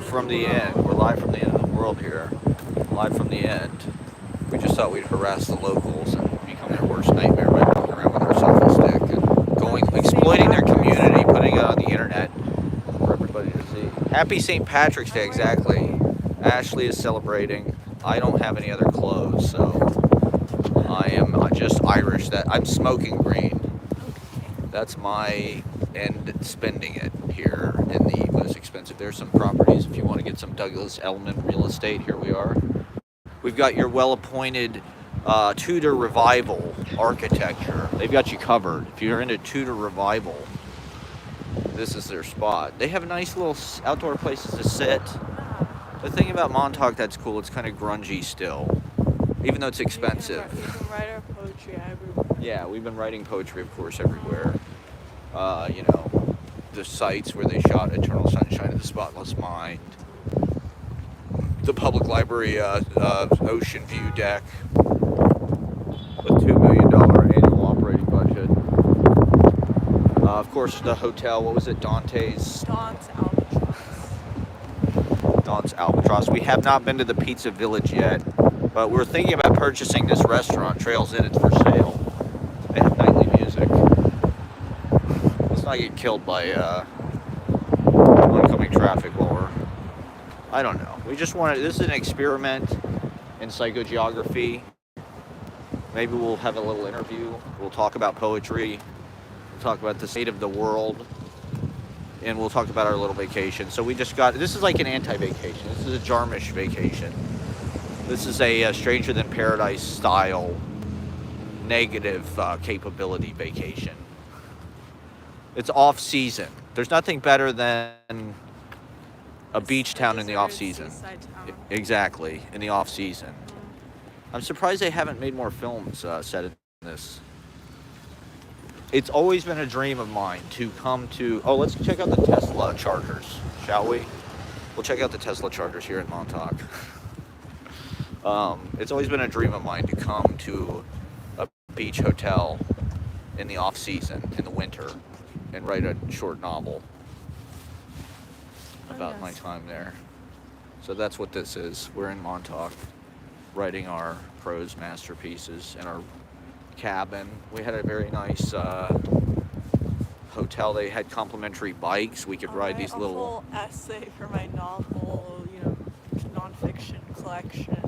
we're from the end. We're live from the end of the world here. Live from the end. We just thought we'd harass the locals and become their worst nightmare by walking around with our selfie stick and exploiting their community, putting it on the internet for everybody to see. Happy St. Patrick's Day, exactly. Ashley is celebrating. I don't have any other clothes, so I am just Irish. That I'm smoking green. That's my end spending it here in the most expensive. There's some properties if you want to get some Douglas Elliman real estate. Here we are. We've got your well-appointed Tudor Revival architecture. They've got you covered. If you're into Tudor Revival, this is their spot. They have nice little outdoor places to sit. The thing about Montauk that's cool, it's kind of grungy still, even though it's expensive. You can write our poetry everywhere. Yeah, we've been writing poetry, of course, everywhere. The sites where they shot Eternal Sunshine of the Spotless Mind, the public library ocean view deck with $2 million annual operating budget. Of course, the hotel, what was it, Dante's Albatross. We have not been to the Pizza Village yet, but we're thinking about purchasing this restaurant, Trails Inn. It's for sale. They have nightly music. Let's not get killed by oncoming traffic while we're... I don't know. We just wanted... This is an experiment in psychogeography. Maybe we'll have a little interview. We'll talk about poetry. We'll talk about the state of the world. And we'll talk about our little vacation. So we just got... This is like an anti-vacation. This is a Jarmish vacation. This is a Stranger Than Paradise style negative capability vacation. It's off season. There's nothing better than a beach town in the off season. Exactly, in the off season. I'm surprised they haven't made more films set in this. It's always been a dream of mine to come to... Oh, let's check out the Tesla chargers, shall we? We'll check out the Tesla chargers here in Montauk. It's always been a dream of mine to come to a beach hotel in the off season, in the winter, and write a short novel about my time there. So that's what this is. We're in Montauk, writing our prose masterpieces in our cabin. We had a very nice hotel. They had complimentary bikes. We could ride these little... full essay for my novel, nonfiction collection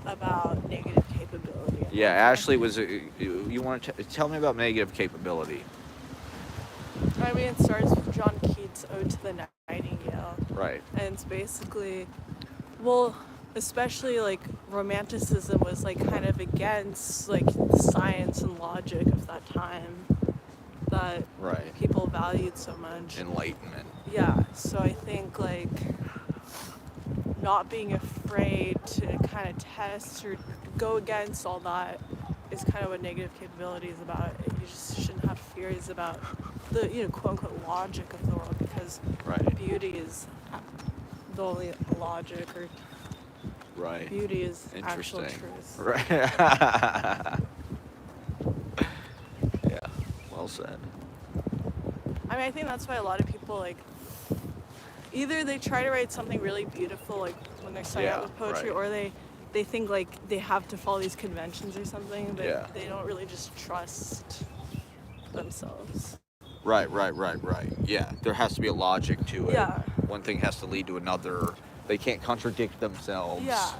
about negative capability. Yeah, Ashley was... You want to tell me about negative capability? I mean, it starts with John Keats' Ode to the Nightingale. Right. And it's basically... Well... especially like romanticism was like kind of against like the science and logic of that time that people valued so much. Enlightenment. Yeah, so I think like not being afraid to kind of test or go against all that is kind of what negative capability is about. You just shouldn't have fears about the quote unquote logic of the world, because beauty is the only logic, or beauty is actual truth. Right. Yeah, well said. I mean, I think that's why a lot of people like either they try to write something really beautiful like when they're starting out with poetry, or they think like they have to follow these conventions or something, but they don't really just trust themselves. Right. Yeah, there has to be a logic to it. Yeah. One thing has to lead to another. They can't contradict themselves. Yeah,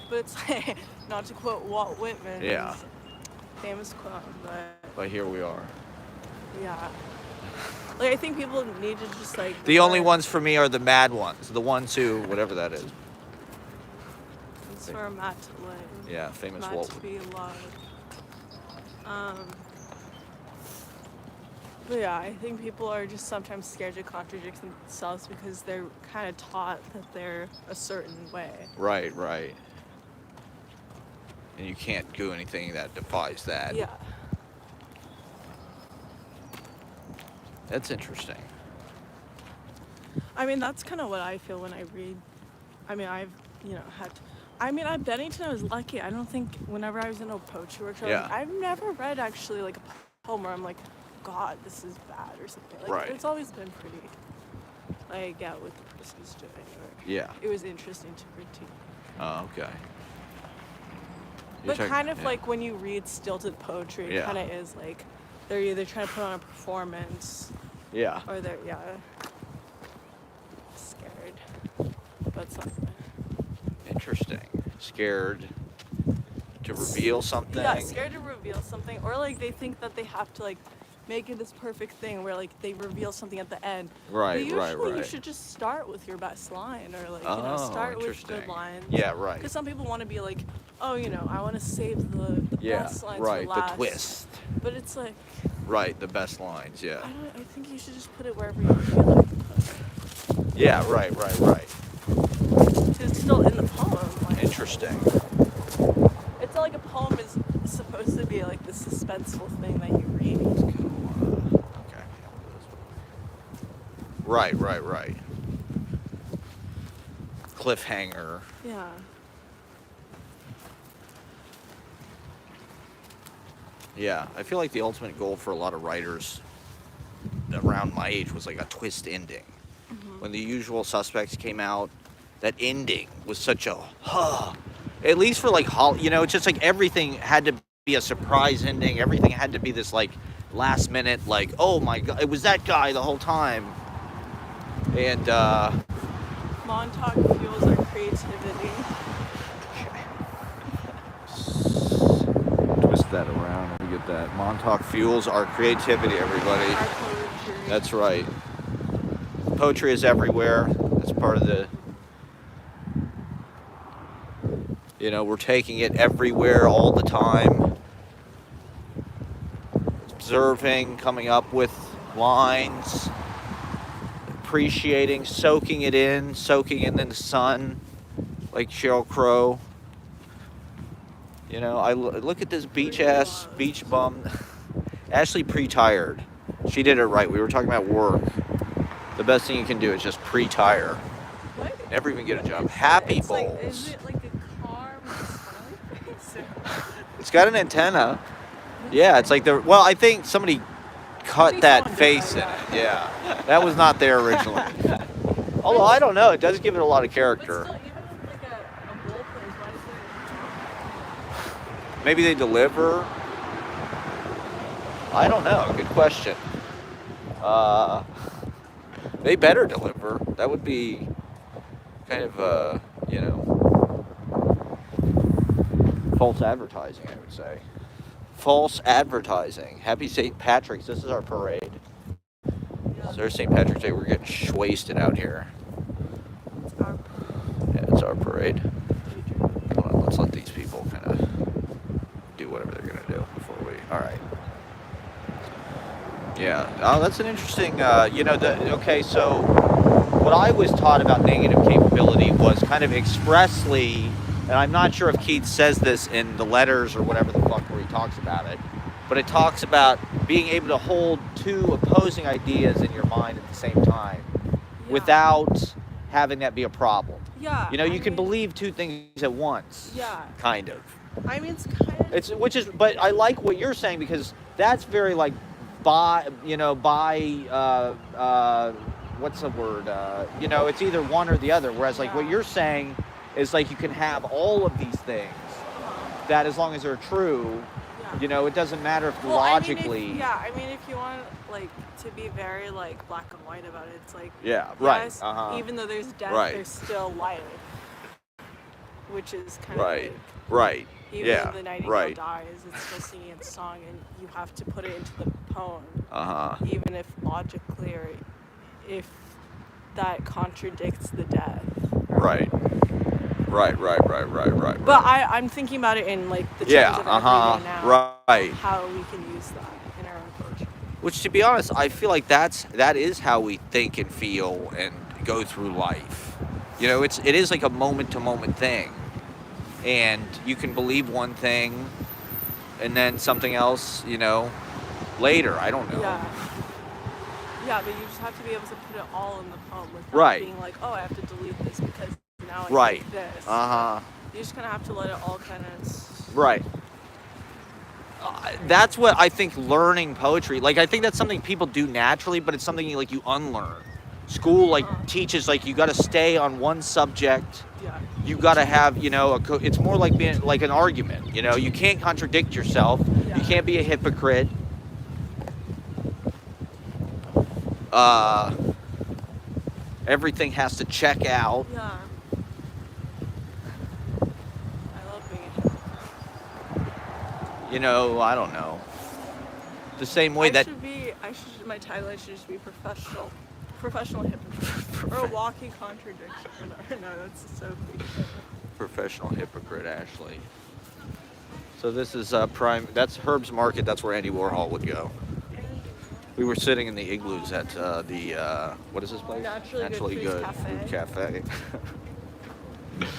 but it's like, not to quote Walt Whitman, famous quote, but here we are. Yeah. Like, I think people need to just like... The only ones for me are the mad ones, the ones who, whatever that is. It's for Matt to live. Yeah, famous Matt Walt. to be loved. But yeah, I think people are just sometimes scared to contradict themselves because they're kind of taught that they're a certain way. Right. And you can't do anything that defies that. Yeah. That's interesting. I mean, that's kind of what I feel when I read. I mean, I've, had... I mean, at Bennington, I was lucky. I don't think whenever I was in a poetry workshop, I've never read actually like a poem where I'm like, God, this is bad or something. Like, it's always been pretty, like, with the artist is doing. Or Yeah. it was interesting to critique. Oh, okay. But kind of yeah. like when you read stilted poetry, it Yeah. kind of is like they're either trying to put on a performance Yeah. or they're scared. But something. Interesting. Scared to reveal something. Yeah, scared to reveal something, or like they think that they have to like make it this perfect thing where like they reveal something at the end. Right, But usually right. you should just start with your best line, or like Oh, start with interesting. good lines. Yeah, right. Because some people want to be like, oh, I want to save the Yeah, best lines right. for last. The twist. But it's like, Right, the best lines. Yeah. I think you should just put it wherever you feel like to put it. Yeah. Right. 'Cause it's still in the poem. Like, Interesting. it's not like a poem is supposed to be like the suspenseful thing that you read. Okay. Right. Cliffhanger. Yeah. Yeah, I feel like the ultimate goal for a lot of writers around my age was like a twist ending. Mm-hmm. When The Usual Suspects came out, that ending was such a at least for like it's just like everything had to be a surprise ending. Everything had to be this like last minute, like, oh my god, it was that guy the whole time. And Montauk fuels our creativity. twist that around and we get that. Montauk fuels our creativity, everybody. Our poetry. That's right. Poetry is everywhere. That's part of the... we're taking it everywhere all the time. Observing, coming up with lines, appreciating, soaking it in the sun, like Sheryl Crow. I look at this beach bum. Ashley pre-tired. She did it right. We were talking about work. The best thing you can do is just pre-tire. What? Never even get a job. Happy It's Bowls. like, is it like a car with a smiley face? It's got an antenna. Yeah, it's like I think somebody cut that face in it. Yeah. That was not there originally. Although, I don't know. It does give it a lot of But character. still, even with like a bull place, why is Maybe they deliver. I don't know. Good question. They better deliver. That would be kind of, false advertising, I would say. False advertising. Happy St. Patrick's. This is our parade. So there's St. Patrick's Day. We're getting wasted out here. Yeah, it's our parade. Hold on, let's let these people kind of do whatever they're going to do before we... All right. Yeah. Oh, that's an interesting... okay, so what I was taught about negative capability was kind of expressly, and I'm not sure if Keats says this in the letters or whatever the fuck where he talks about it, but it talks about being able to hold two opposing ideas in your mind at the same time without having that be a problem. Yeah. You can believe two things at once. Yeah. Kind of. I mean, it's kind of... But I like what you're saying because that's very like what's the word? It's either one or the other. Whereas like what you're saying is like you can have all of these things that as long as they're true, it doesn't matter if logically. I mean, if you want like to be very like black and white about it, it's like right. Even though there's death, there's still life, which is kind of like, right. even though the nightingale dies, it's still singing its song, and you have to put it into the poem, even if logically or if that contradicts the death. Right. But I'm thinking about it in like the terms of everyday now. Right. How we can use that in our own poetry. Which, to be honest, I feel like that is how we think and feel and go through life. It is like a moment to moment thing, and you can believe one thing, and then something else, later. I don't know. Yeah, but you just have to be able to put it all in the poem without being like, oh, I have to delete this because now I think this. You just kind of have to let it all kind of... Right. That's what I think learning poetry, like I think that's something people do naturally, but it's something like you unlearn. School like teaches like you got to stay on one subject. Yeah. You got to have, you know, it's more like being like an argument. You know, you can't contradict yourself. Yeah. You can't be a hypocrite. Everything has to check out. Yeah. I love being a hypocrite. You know, I don't know. The same way that My tagline should just be professional hypocrite, or a walking contradiction. No, that's so cliche. professional hypocrite, Ashley. So this is that's Herb's Market. That's where Andy Warhol would go. We were sitting in the igloos at what is this place? Naturally Good Food Cafe. It's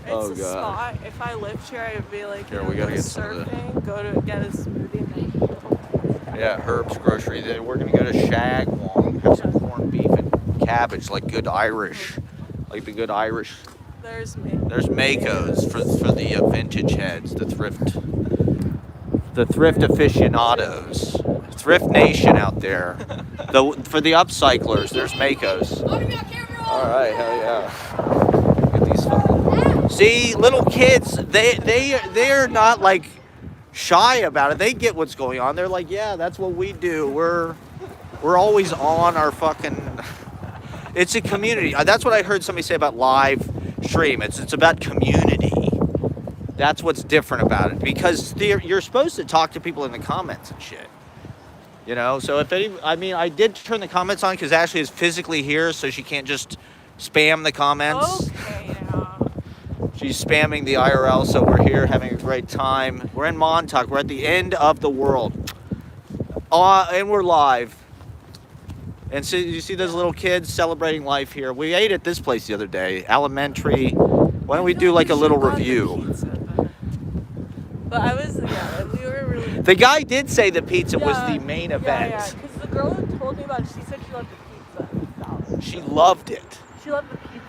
Oh, a God. spot. If I lived here, I'd be like, Here, you know, we gotta go get some of surfing, go to get a smoothie. And then Yeah, Herb's Grocery. Then we're gonna go to Shagwong, have some corned beef and cabbage, like good Irish, like the good Irish. there's me. There's Mako's for the vintage heads, the thrift aficionados, thrift nation out there. For the upcyclers, there's Mako's. All right, hell yeah. Get these fucking. See, little kids, they're not like shy about it. They get what's going on. They're like, yeah, that's what we do. We're always on our fucking. It's a community. That's what I heard somebody say about live stream. It's about community. That's what's different about it, because you're supposed to talk to people in the comments and shit. You know, so I did turn the comments on because Ashley is physically here, so she can't just spam the comments. Okay, now. She's spamming the IRL, so we're here having a great time. We're in Montauk. We're at the end of the world. And we're live. And so you see those little kids celebrating life here. We ate at this place the other day, Elementary. Why don't we do like a little review? But we were really. The guy did say the pizza was the main event. Yeah, because the girl who told me about it, she said she loved the pizza and the salad. She loved it. She loved the pizza.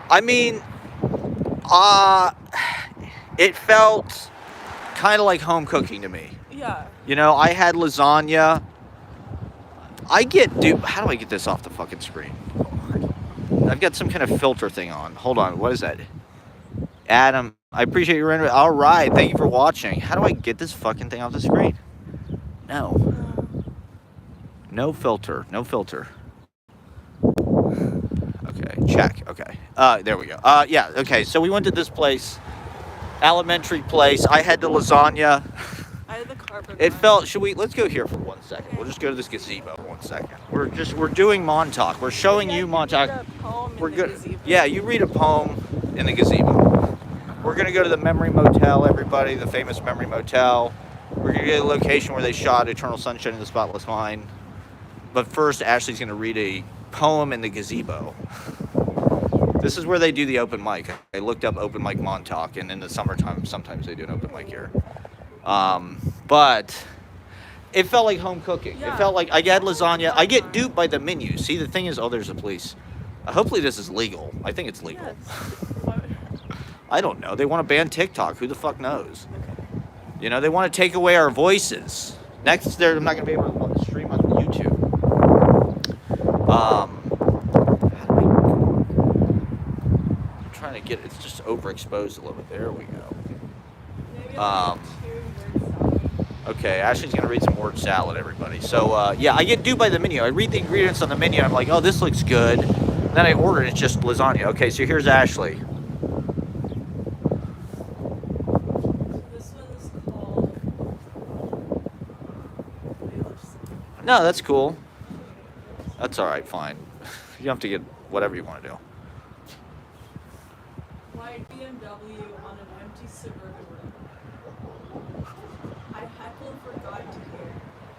I mean, it felt kind of like home cooking to me. Yeah. You know, I had lasagna. How do I get this off the fucking screen? I've got some kind of filter thing on. Hold on, what is that? Adam, I appreciate your interest. All right, thank you for watching. How do I get this fucking thing off the screen? No. No filter. Okay, check. Okay. There we go. Yeah, okay, so we went to this place, Elementary place. I had the lasagna. I had the carpet. Let's go here for 1 second. We'll just go to this gazebo for 1 second. We're doing Montauk. We're showing you Montauk. We're good. Yeah, you read a poem in the gazebo. We're gonna go to the Memory Motel, everybody, the famous Memory Motel. We're gonna get a location where they shot Eternal Sunshine of the Spotless Mind. But first, Ashley's gonna read a poem in the gazebo. This is where they do the open mic. I looked up open mic Montauk, and in the summertime, sometimes they do an open mic here. But it felt like home cooking. Yeah. It felt like I had lasagna. I get duped by the menu. See, the thing is, there's the police. Hopefully this is legal. I think it's legal. Yes. I don't know. They want to ban TikTok. Who the fuck knows? You know, they want to take away our voices. Next, I'm not going to be able to stream on YouTube. I'm trying to get it's just overexposed a little bit. There we go. Okay, Ashley's going to read some word salad, everybody. So, yeah, I get duped by the menu. I read the ingredients on the menu. I'm like, oh, this looks good. Then I order it. It's just lasagna. Okay, so here's Ashley. No, that's cool. That's all right, fine. You have to get whatever you want to do. White BMW on an empty suburban road. I heckle for God to hear,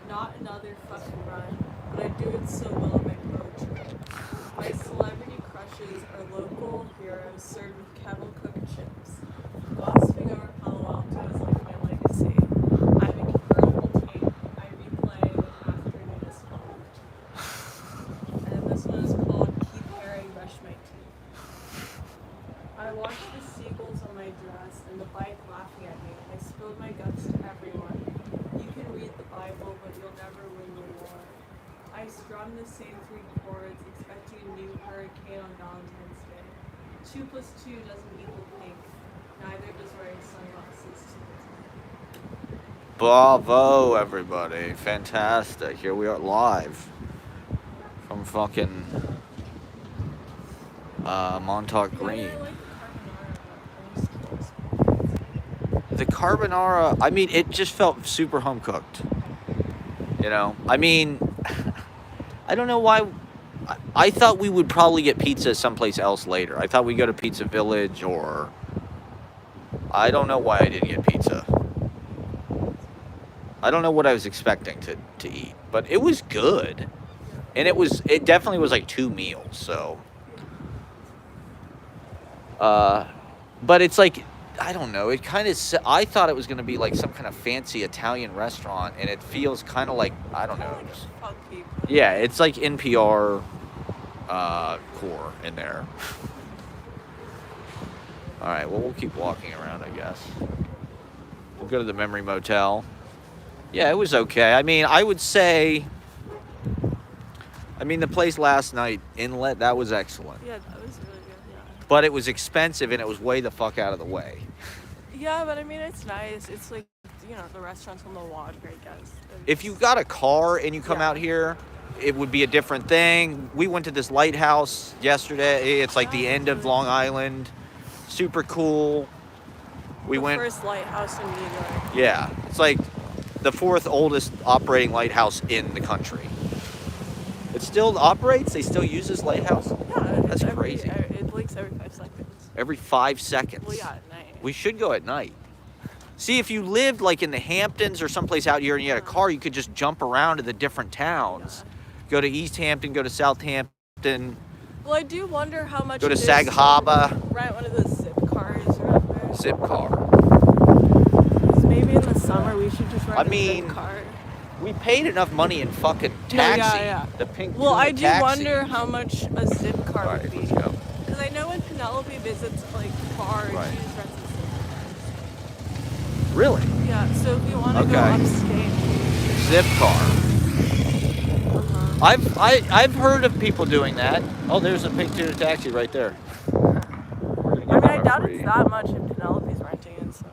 not another fucking run, but I do it so well in my poetry. My celebrity crushes are local heroes served with kettle cooked chips. Gossiping over Palo Alto is like my legacy. I'm a convertible tape. I replay afternoon is called. And this one is called Keep Harry Brush My Teeth. I watched the seagulls on my dress and the bike laughing at me. I spilled my guts to everyone. You can read the Bible, but you'll never win the war. I strummed the same 3 chords, expecting a new hurricane on Valentine's Day. 2 plus 2 doesn't equal pink. Neither does wearing sunglasses to the Bravo, everybody. Fantastic. Here we are live from fucking Montauk Green. I like the carbonara. The carbonara, I mean, it just felt super home cooked. You know? I mean, I don't know why. I thought we would probably get pizza someplace else later. I thought we'd go to Pizza Village or... I don't know why I didn't get pizza. I don't know what I was expecting to eat. But it was good. And it definitely was like 2 meals, so... but it's like, I don't know, it kind of, I thought it was going to be like some kind of fancy Italian restaurant, and it feels kind of like, I don't know. Yeah, it's like NPR core in there. All right, well, we'll keep walking around, I guess. We'll go to the Memory Motel. Yeah, it was okay. I mean, I would say, the place last night, Inlet, that was excellent. Yeah, that was really good, yeah. But it was expensive, and it was way the fuck out of the way. Yeah, but I mean, it's nice. It's like, the restaurants on the water, I guess. If you got a car and you come out here, it would be a different thing. We went to this lighthouse yesterday. It's like the end of Long Island. Super cool. We went. First lighthouse in New York. Yeah, it's like the 4th oldest operating lighthouse in the country. It still operates? They still use this lighthouse? Yeah, that's crazy. It blinks every 5 seconds. Every 5 seconds? Well, yeah, at night. We should go at night. See, if you lived like in the Hamptons or someplace out here and you had a car, you could just jump around to the different towns. Yeah. Go to East Hampton, go to Southampton. Well, I do wonder how much Go to Sag Harbor. Rent one of those zip cars around there. Zip car. Maybe in the summer we should just rent a zip car. We paid enough money in fucking taxi. Yeah. The pink. Well, I do taxi. wonder how much a zip car would be. Let's go. Because I know when Penelope visits like bars, Right. she just rents a zip car. Really? Yeah. So if you want to go Okay. upstate, Zip car. I've heard of people doing that. Oh, there's a pink tuna taxi right there. I doubt it's that much if Penelope's renting it. So.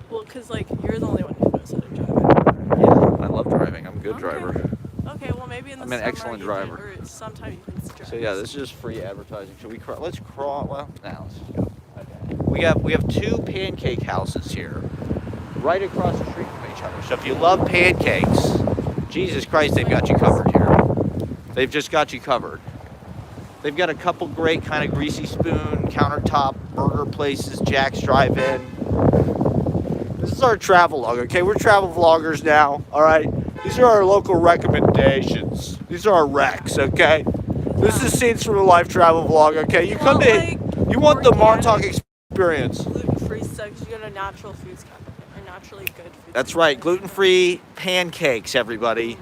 Well, because you're the only one who knows how to drive. Yeah, I love driving. I'm a good driver. Okay, well maybe in the summer. I'm an excellent driver. Or sometime you can drive. So yeah, this is just free advertising. Should we let's crawl? Well, now let's just go. Okay. We have 2 pancake houses here, right across the street from each other. So if you love pancakes, Jesus Christ, they've got you covered here. They've just got you covered. They've got a couple great kind of greasy spoon countertop burger places. Jack's Drive-In. This is our travel log, okay? We're travel vloggers now, all right? These are our local recommendations. These are our recs, okay? This is scenes from a life travel vlog, okay? You come to, you want the Montauk experience. Gluten-free stuff, you go to natural foods cafe, or naturally good foods. That's right, gluten-free pancakes, everybody.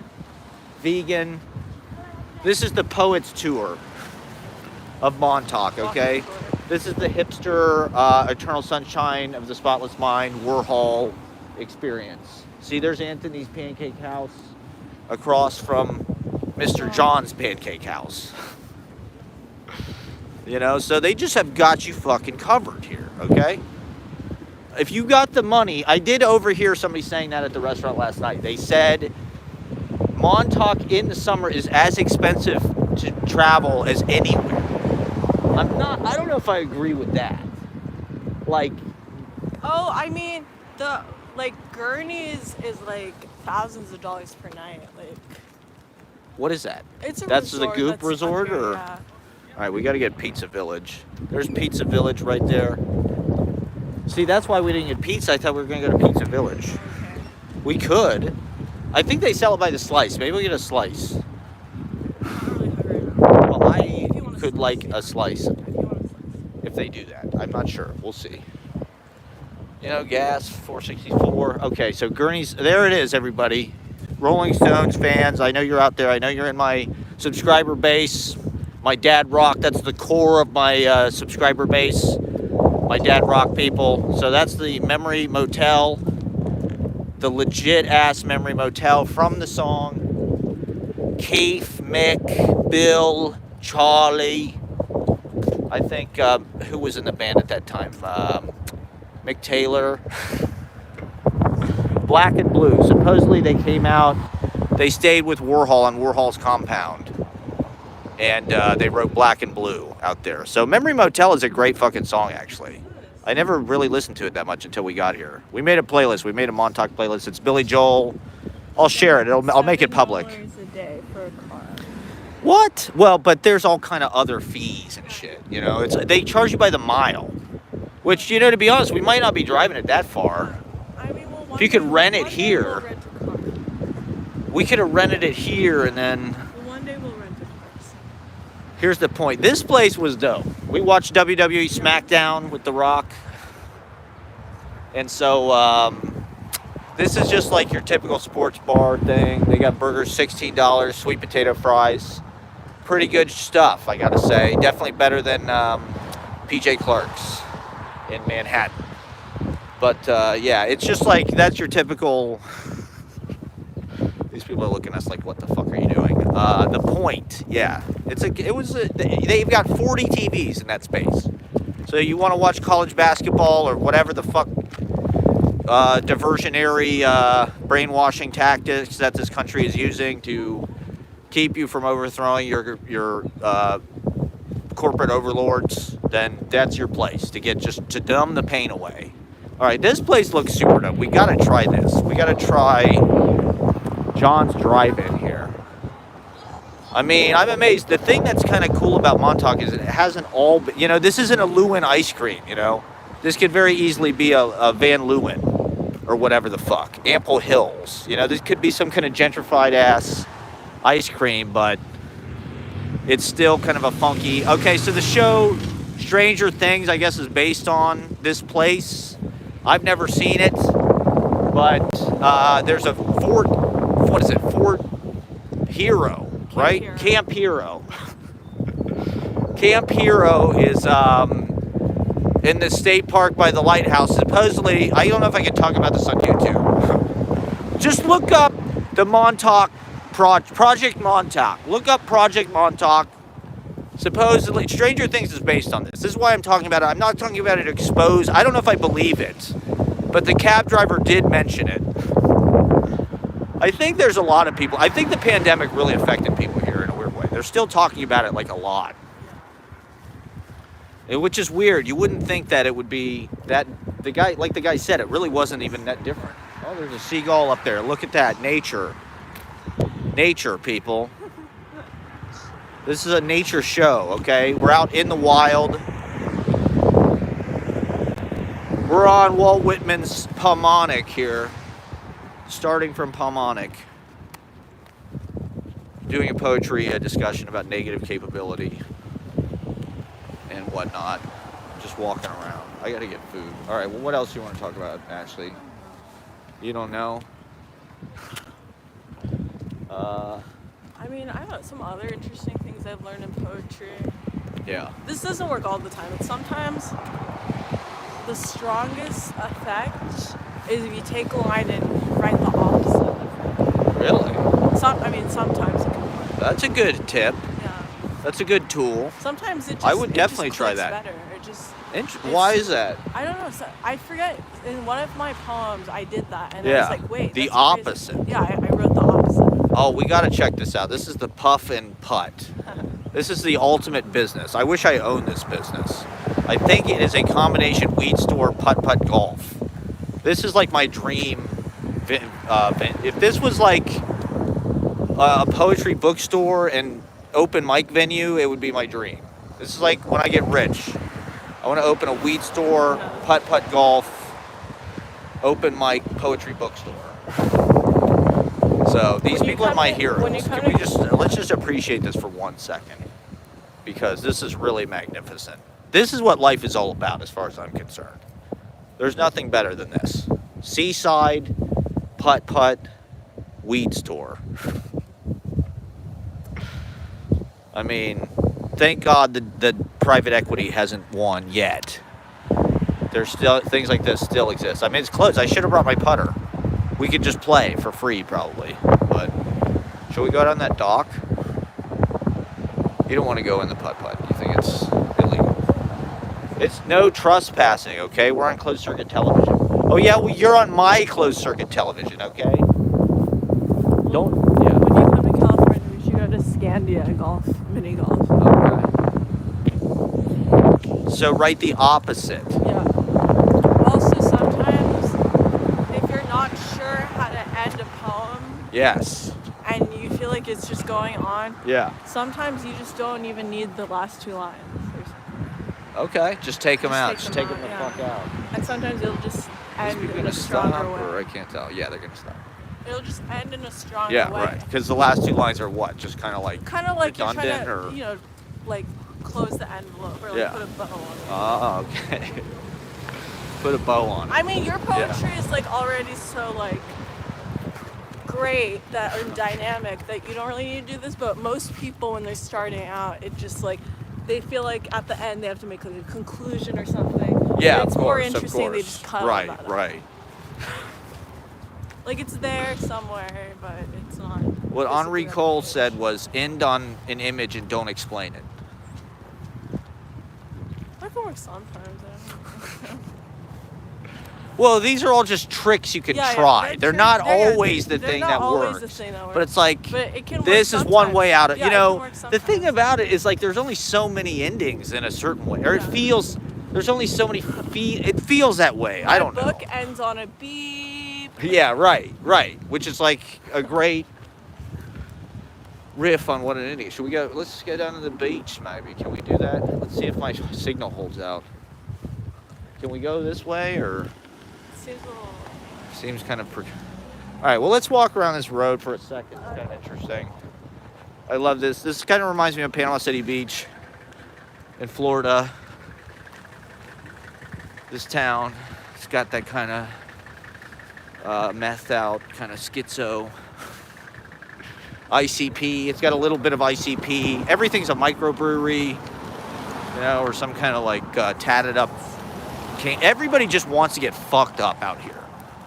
Vegan. This is the Poets Tour of Montauk, okay? This is the hipster, Eternal Sunshine of the Spotless Mind, Warhol experience. See, there's Anthony's Pancake House across from Mr. John's Pancake House. So they just have got you fucking covered here, okay? If you got the money, I did overhear somebody saying that at the restaurant last night. They said Montauk in the summer is as expensive to travel as anywhere. I don't know if I agree with that. Gurney's is thousands of dollars per night. What is that? It's a That's resort. the Goop That's Resort, up here, or? Yeah. All right, we got to get Pizza Village. There's Pizza Village right there. See, that's why we didn't get pizza. I thought we were going to go to Pizza Village. Okay. We could. I think they sell it by the slice. Maybe we'll get a slice. I'm really hungry. Well, I could like a slice If you want a slice. if they do that. I'm not sure. We'll see. Gas, 464. Okay, so Gurney's, there it is, everybody. Rolling Stones fans, I know you're out there. I know you're in my subscriber base. My dad rock, that's the core of my subscriber base. My dad rock people. So that's the Memory Motel. the legit ass Memory Motel from the song. Keith, Mick, Bill, Charlie. I think, who was in the band at that time? Mick Taylor. Black and Blue. Supposedly they came out, they stayed with Warhol on Warhol's compound. And they wrote Black and Blue out there. So Memory Motel is a great fucking song, actually. I never really listened to it that much until we got here. We made a playlist. We made a Montauk playlist. It's Billy Joel. I'll share it. I'll make it public. $7 a day for a car. What? Well, but there's all kind of other fees and shit. You know, they charge you by the mile. Which, you know, to be honest, we might not be driving it that far. I mean, well, If you could rent it one day here. we'll rent a car. We could have rented it here and then... Well, one day we'll rent a car. Here's the point. This place was dope. We watched WWE SmackDown with The Rock. And so, this is just like your typical sports bar thing. They got burgers, $16, sweet potato fries. Pretty good stuff, I gotta say. Definitely better than PJ Clark's in Manhattan. But, yeah, it's just like, that's your typical... These people are looking at us like, what the fuck are you doing? The point, yeah. They've got 40 TVs in that space. So you want to watch college basketball or whatever the fuck diversionary brainwashing tactics that this country is using to keep you from overthrowing your corporate overlords, then that's your place to numb the pain away. All right, this place looks super dope. We got to try this. We got to try John's Drive-In here. I mean, I'm amazed. The thing that's kind of cool about Montauk is it hasn't all been, you know, this isn't a Lewin ice cream, you know. This could very easily be a Van Leeuwen or whatever the fuck. Ample Hills. You know, this could be some kind of gentrified ass ice cream, but it's still kind of a funky. Okay, so the show Stranger Things, I guess, is based on this place. I've never seen it, but there's a Fort Hero, right? Camp Hero. Camp Hero is in the state park by the lighthouse. Supposedly, I don't know if I can talk about this on YouTube. Just look up the Montauk Project Montauk. Look up Project Montauk. Supposedly, Stranger Things is based on this. This is why I'm talking about it. I'm not talking about it exposed. I don't know if I believe it, but the cab driver did mention it. I think there's a lot of people. I think the pandemic really affected people here in a weird way. They're still talking about it like a lot. Which is weird. You wouldn't think that it would be that, the guy said, it really wasn't even that different. Oh, there's a seagull up there. Look at that. Nature. Nature, people. This is a nature show, okay? We're out in the wild. We're on Walt Whitman's Paumanok here. Starting from Paumanok. Doing a poetry discussion about negative capability and whatnot. Just walking around. I gotta get food. All right, well, what else do you want to talk about, Ashley? You don't know? I mean, I don't know, some other interesting things I've learned in poetry. Yeah. This doesn't work all the time. But sometimes the strongest effect is if you take a line and write the opposite of it. Really? Sometimes it can work. That's a good tip. Yeah. That's a good tool. Sometimes it just I would it definitely just try clicks that. Better. It just Why is that? I don't know. So I forget. In one of my poems, I did that, and I Yeah. was like, "Wait, The that's crazy." opposite. Yeah, I wrote the opposite. Oh, we gotta check this out. This is the Puff and Putt. This is the ultimate business. I wish I owned this business. I think it is a combination weed store, putt-putt golf. This is like my dream. If this was like a poetry bookstore and open mic venue, it would be my dream. This is like when I get rich. I want to open a weed store, putt-putt golf, open mic poetry bookstore. So these people are my heroes. Let's just appreciate this for 1 second, because this is really magnificent. This is what life is all about, as far as I'm concerned. There's nothing better than this. Seaside, putt-putt, weed store. I mean, thank God that private equity hasn't won yet. There's still things like this still exist. I mean, it's closed. I should have brought my putter. We could just play for free probably. But shall we go down that dock? You don't want to go in the putt-putt. You think it's illegal. It's no trespassing, okay? We're on closed circuit television. Oh yeah, well you're on my closed circuit television, okay? Don't. Yeah. When you come to California, we should go to Scandia golf, mini golf. Okay. So right the opposite. Yeah. Also, sometimes if you're not sure how to end a poem Yes. and you feel like it's just going on, Yeah. sometimes you just don't even need the last two lines. Okay. Just take them out. Just take them out, the yeah. fuck out. And sometimes it'll just Is end we in gonna a stronger stop way. or I can't tell. Yeah, they're gonna stop. It'll just end in a stronger Yeah, way. right. Because the last two lines are what? Just kind of like You're trying redundant to, or. like close the envelope or like Yeah. put a bow on it. Oh, okay. Put a bow on it. I mean, your poetry is like already so like great and dynamic that you don't really need to do this. But most people, when they're starting out, it just like they feel like at the end they have to make like a conclusion or something. Yeah, and it's of more course, interesting. of They course. just cut all Right, that out. right. Like it's there somewhere, but it's not. What physically Henri on the Cole page. said was end on an image and don't explain it. That can work sometimes. I don't know. Well, these are all just tricks you can Yeah, try. They're not they're- always the they're thing not that always works. the thing that works. But it's like But it can work this is one sometimes. way out of Yeah, you it can know work the thing sometimes. about it is like there's only so many endings in a certain way, or it Yeah. feels there's only so many it feels that way. I don't know. My book ends on a beep. Yeah, right. Which is like a great riff on what an ending is. Should we go? Let's go down to the beach, maybe. Can we do that? Let's see if my signal holds out. Can we go this way or? Seems a little. Seems kind of. All right. Well, let's walk around this road for a second. It's kind of interesting. I love this. This kind of reminds me of Panama City Beach in Florida. This town, it's got that kind of methed out, kind of schizo. ICP. It's got a little bit of ICP. Everything's a microbrewery, you know, or some kind of like tatted up. Everybody just wants to get fucked up out here.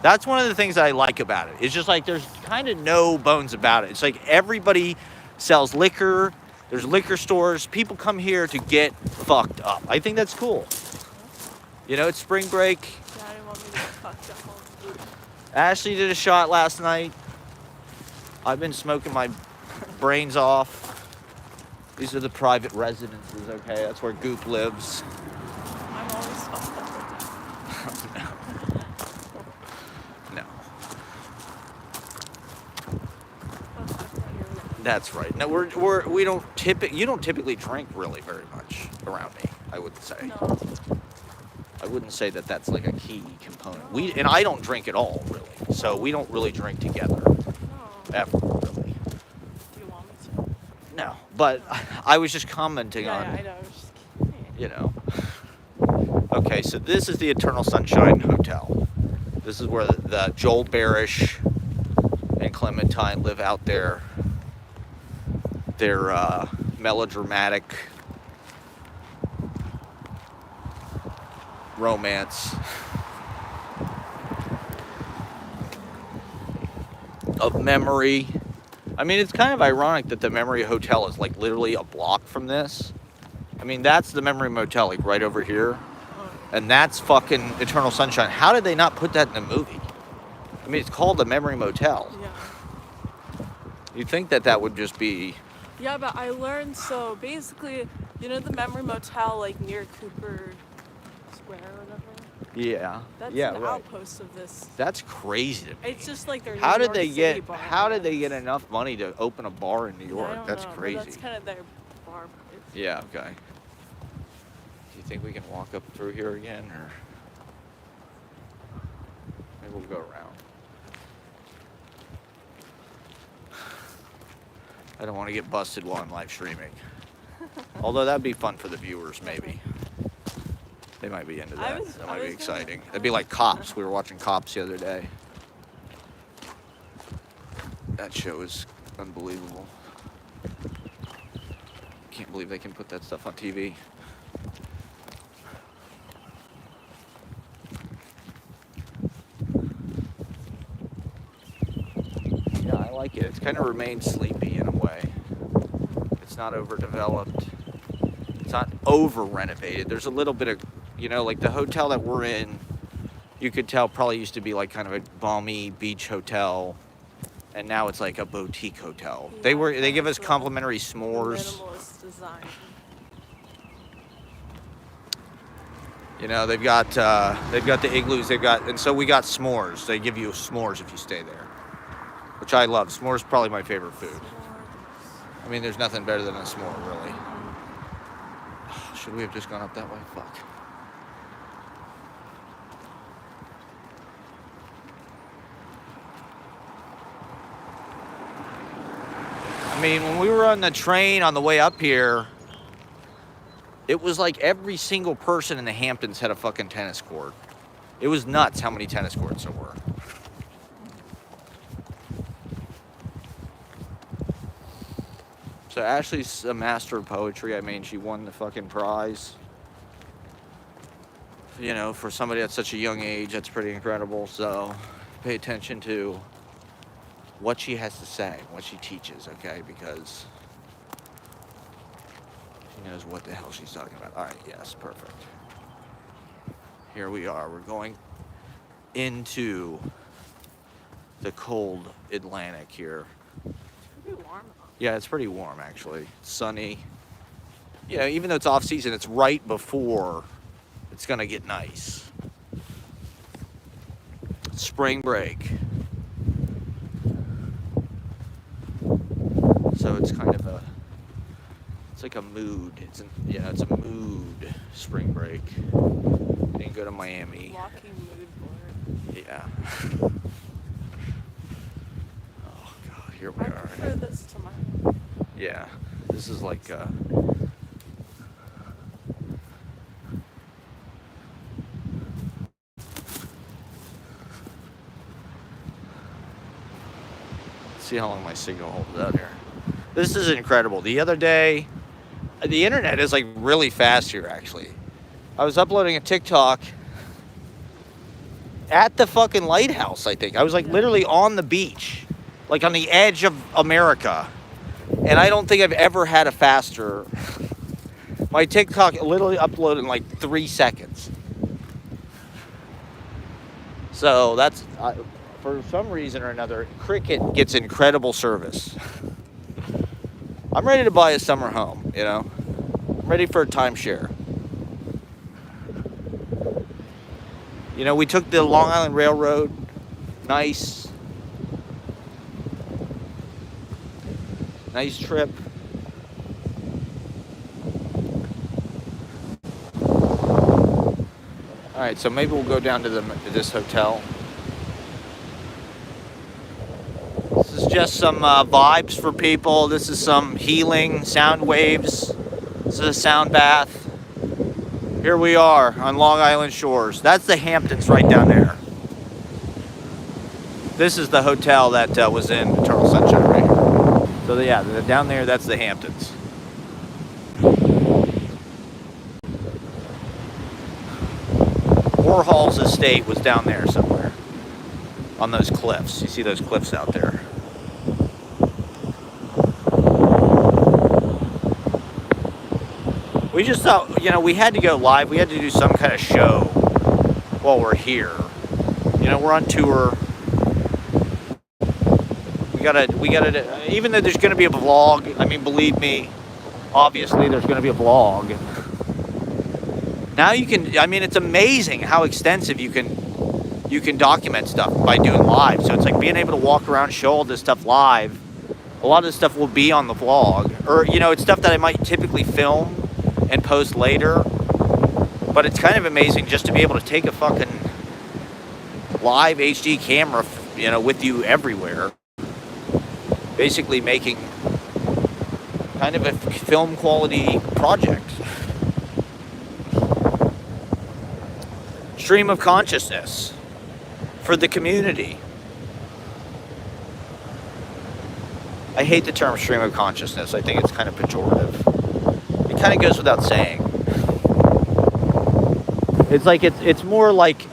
That's one of the things that I like about it. It's just like there's kind of no bones about it. It's like everybody sells liquor. There's liquor stores. People come here to get fucked up. I think that's cool. You know, it's spring break. Yeah, I didn't want me to get fucked up. Ashley did a shot last night. I've been smoking my brains off. These are the private residences, okay? That's where Goop lives. I'm always fucked up. No. That's not your That's right. No, you don't typically drink really very much around me, I would say. No. I wouldn't say that that's like a key component. And I don't drink at all, really. So we don't really drink together, No. ever, really. Do you want me to? No. But I was just commenting Yeah, on, I know. I was just kidding. you know. Okay, so this is the Eternal Sunshine Hotel. This is where the Joel Barish and Clementine live out their melodramatic romance of memory. I mean, it's kind of ironic that the Memory Hotel is like literally a block from this. I mean, that's the Memory Motel, like right over here. And that's fucking Eternal Sunshine. How did they not put that in the movie? I mean, it's called the Memory Motel. Yeah. You'd think that would just be... Yeah, but I learned, so basically, you know the Memory Motel, like near Cooper Square or whatever? Yeah. That's yeah, an right. outpost of this. That's crazy to me. It's just like their How New did they York City get? bar, How I did they guess. get enough money to open a bar in New York? I don't That's know, but crazy. That's kind of their bar. Yeah. Okay. Do you think we can walk up through here again, or maybe we'll go around? I don't want to get busted while I'm live streaming. Although that'd be fun for the viewers, maybe. They might be into that. That might be exciting. It'd be like Cops. We were watching Cops the other day. That show is unbelievable. Can't believe they can put that stuff on TV. like it. It's kind of remained sleepy in a way. It's not overdeveloped. It's not over renovated. There's a little bit of, like the hotel that we're in, you could tell probably used to be like kind of a balmy beach hotel, and now it's like a boutique hotel. Yeah, They give us it's a complimentary s'mores. minimalist design. They've got the igloos. And so we got s'mores. They give you s'mores if you stay there, which I love. S'mores is probably my favorite food. I mean, there's nothing better than a s'more, really. Should we have just gone up that way? Fuck. I mean, when we were on the train on the way up here, it was like every single person in the Hamptons had a fucking tennis court. It was nuts how many tennis courts there were. So Ashley's a master of poetry. I mean, she won the fucking prize. For somebody at such a young age, that's pretty incredible. So pay attention to what she has to say, what she teaches, okay? Because she knows what the hell she's talking about. All right, yes, perfect. Here we are. We're going into the cold Atlantic here. It's pretty warm. Yeah, it's pretty warm, actually. It's sunny. Even though it's off season, it's right before it's gonna get nice. Spring break. So it's kind of it's like a mood. It's a mood spring break. Didn't go to Miami. Walking mood board. Yeah. Oh God, here we I are. prefer this to mine. Yeah, this is like see how long my signal holds out here. This is incredible. The other day, the internet is like really fast here actually. I was uploading a TikTok at the fucking lighthouse, I think. I was like literally on the beach, like on the edge of America. And I don't think I've ever had a faster. My TikTok literally uploaded in like 3 seconds. So that's, for some reason or another, Cricket gets incredible service. I'm ready to buy a summer home, I'm ready for a timeshare. We took the Long Island Railroad. Nice trip. All right, so maybe we'll go down to this hotel. This is just some vibes for people. This is some healing sound waves. This is a sound bath. Here we are on Long Island shores. That's the Hamptons right down there. This is the hotel that was in Eternal Sunshine right here. So yeah, down there, that's the Hamptons. Warhol's estate was down there somewhere on those cliffs. You see those cliffs out there. We just thought, we had to go live. We had to do some kind of show while we're here. We're on tour. We gotta, even though there's gonna be a vlog, I mean, believe me, obviously there's gonna be a vlog. Now it's amazing how extensive you can document stuff by doing live. So it's like being able to walk around, show all this stuff live. A lot of this stuff will be on the vlog. Or, it's stuff that I might typically film and post later, but it's kind of amazing just to be able to take a fucking live HD camera, with you everywhere, basically making kind of a film quality project. Stream of consciousness for the community. I hate the term stream of consciousness. I think it's kind of pejorative. It kind of goes without saying. It's like it's more like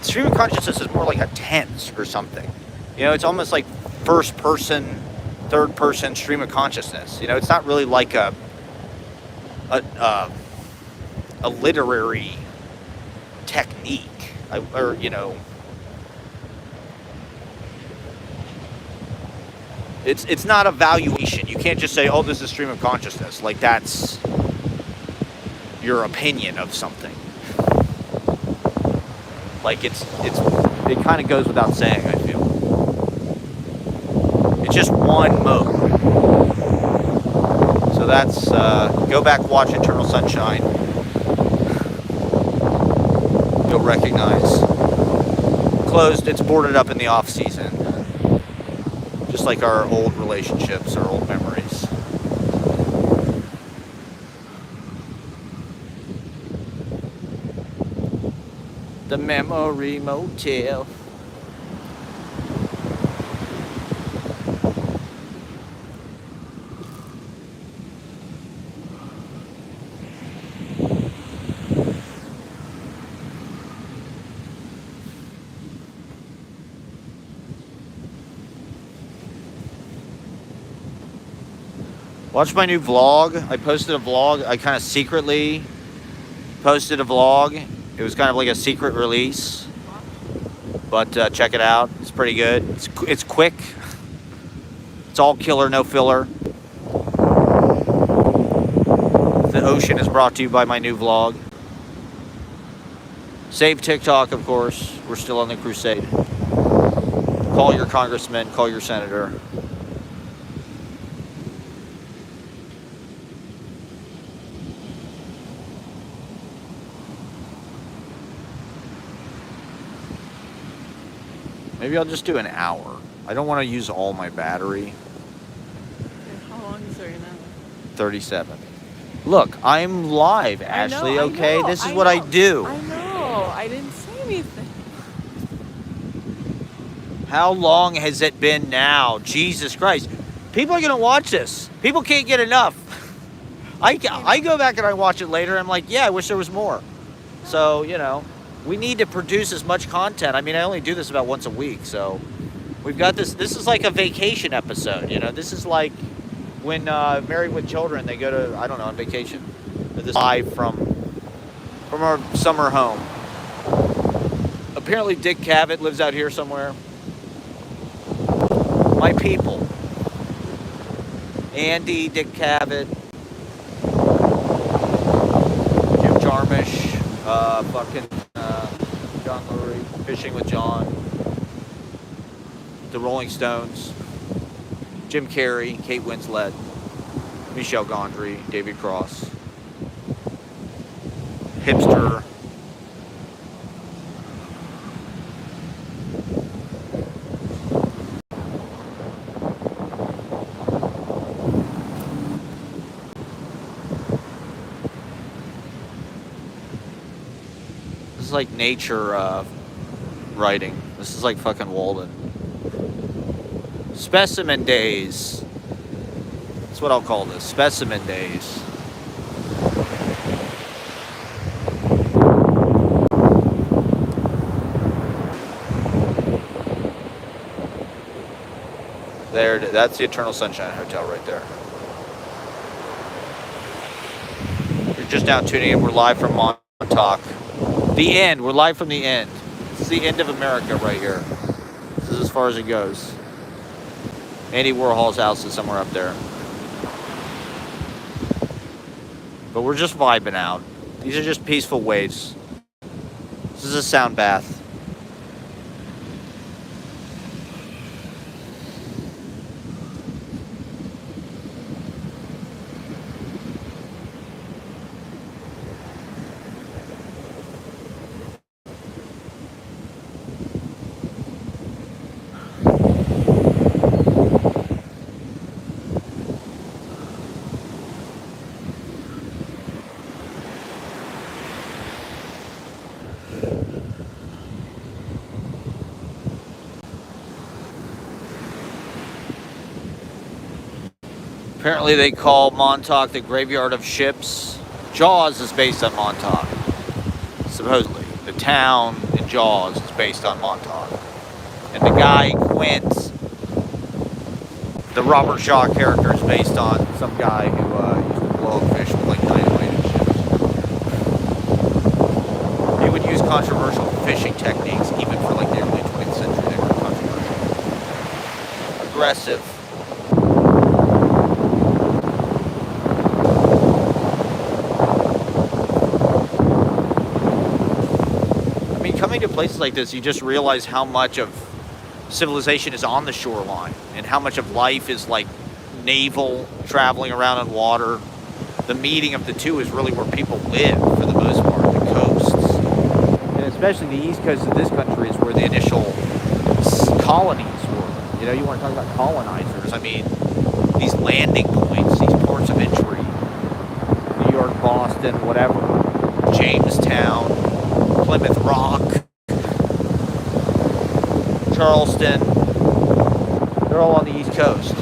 stream of consciousness is more like a tense or something. It's almost like first person, third person stream of consciousness. You know, it's not really like a literary technique, or you know, it's not a valuation. You can't just say, oh, this is stream of consciousness. Like, that's your opinion of something. Like, it kind of goes without saying, I feel. It's just one mode. So that's, go back, watch Eternal Sunshine. You'll recognize. Closed, it's boarded up in the off season. Just like our old relationships, our old memories. The Memory Motel. Watch my new vlog. I posted a vlog. I kind of secretly posted a vlog. It was kind of like a secret release. But check it out. It's pretty good. It's quick. It's all killer, no filler. The ocean is brought to you by my new vlog. Save TikTok, of course. We're still on the crusade. Call your congressman. Call your senator. Maybe I'll just do an hour. I don't want to use all my battery. Okay, how long is there now? 37. Look, I'm live, Ashley, okay? This is what I do. I know. I didn't say anything. How long has it been now? Jesus Christ. People are going to watch this. People can't get enough. I go back and I watch it later. I'm like, yeah, I wish there was more. So, you know. We need to produce as much content. I mean, I only do this about once a week, so we've got this. This is like a vacation episode, you know. This is like when Married with Children, they go to, I don't know, on vacation. This is live from our summer home. Apparently, Dick Cavett lives out here somewhere. My people. Andy, Dick Cavett, Jim Jarmusch, John Lurie, Fishing with John, the Rolling Stones, Jim Carrey, Kate Winslet, Michelle Gondry, David Cross, Hipster, this is like nature writing. This is like fucking Walden. Specimen days. That's what I'll call this. Specimen days. There, that's the Eternal Sunshine Hotel right there. You're just now tuning in. We're live from Montauk. The end. We're live from the end. This is the end of America right here. This is as far as it goes. Andy Warhol's house is somewhere up there. But we're just vibing out. These are just peaceful waves. This is a sound bath. Apparently they call Montauk the graveyard of ships. Jaws is based on Montauk. Supposedly. The town in Jaws is based on Montauk. And the guy, Quint, The Robert Shaw character is based on some guy who used to blow up fish with like dynamite and shit. He would use controversial fishing techniques even for like the early 20th century. They were controversial. Aggressive. I mean, coming to places like this, you just realize how much of civilization is on the shoreline and how much of life is like naval, traveling around on water. The meeting of the two is really where people live for the most part, the coasts. And especially the east coast of this country is where the initial colonies were. You know, you want to talk about colonizers. I mean, these landing points, these ports of entry, New York, Boston, whatever, Jamestown, Plymouth Rock, Charleston, they're all on the East Coast.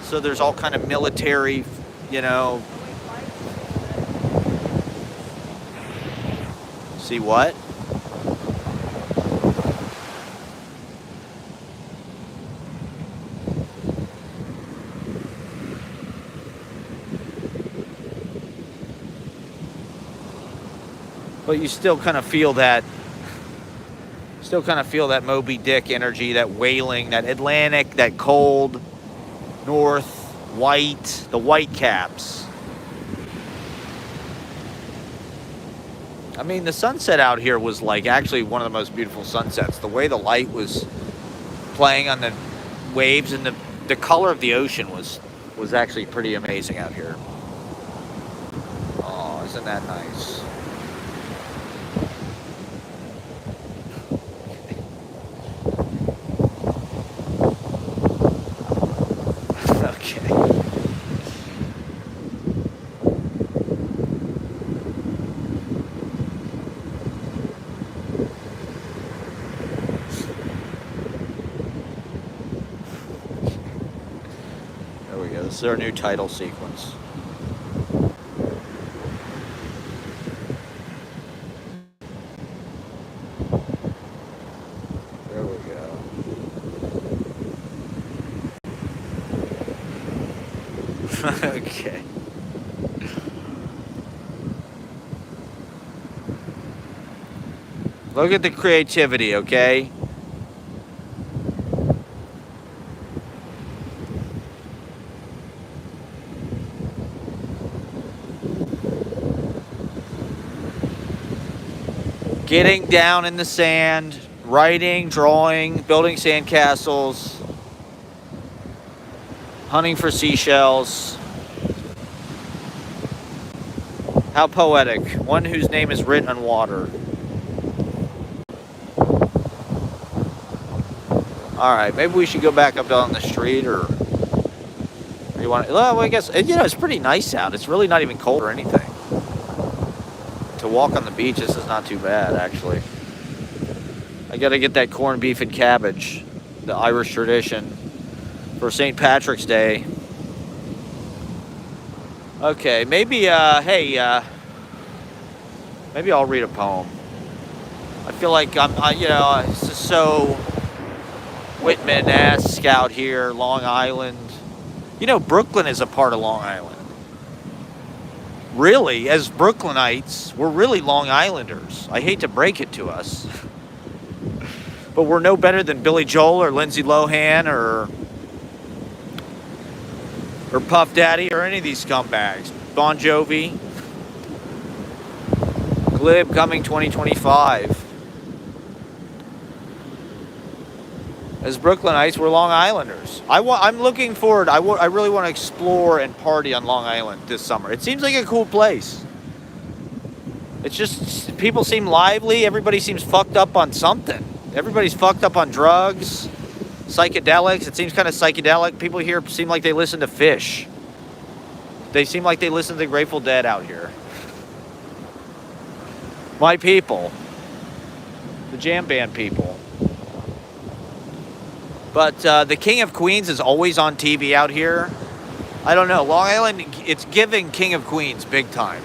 So there's all kind of military, you know. See what? But you still kind of feel that Moby Dick energy, that whaling, that Atlantic, that cold, north, white, the white caps. I mean, the sunset out here was like actually one of the most beautiful sunsets. The way the light was playing on the waves and the color of the ocean was actually pretty amazing out here. Oh, isn't that nice? This is our new title sequence. There we go. Okay. Look at the creativity, okay? Getting down in the sand, writing, drawing, building sandcastles, hunting for seashells. How poetic. One whose name is written on water. Alright, maybe we should go back up down the street, or you want to, well, I guess, you know, it's pretty nice out. It's really not even cold or anything. To walk on the beach, this is not too bad, actually. I gotta get that corned beef and cabbage, the Irish tradition, for St. Patrick's Day. Okay, maybe, maybe I'll read a poem. I feel like it's just so Whitman-esque out here, Long Island. You know, Brooklyn is a part of Long Island. Really, as Brooklynites, we're really Long Islanders. I hate to break it to us. But we're no better than Billy Joel or Lindsay Lohan or Puff Daddy or any of these scumbags. Bon Jovi. Glib coming 2025. As Brooklynites, we're Long Islanders. I'm looking forward. I really want to explore and party on Long Island this summer. It seems like a cool place. It's just, people seem lively. Everybody seems fucked up on something. Everybody's fucked up on drugs, psychedelics. It seems kind of psychedelic. People here seem like they listen to Fish. They seem like they listen to the Grateful Dead out here. My people. The jam band people. But the King of Queens is always on TV out here. I don't know. Long Island, it's giving King of Queens big time.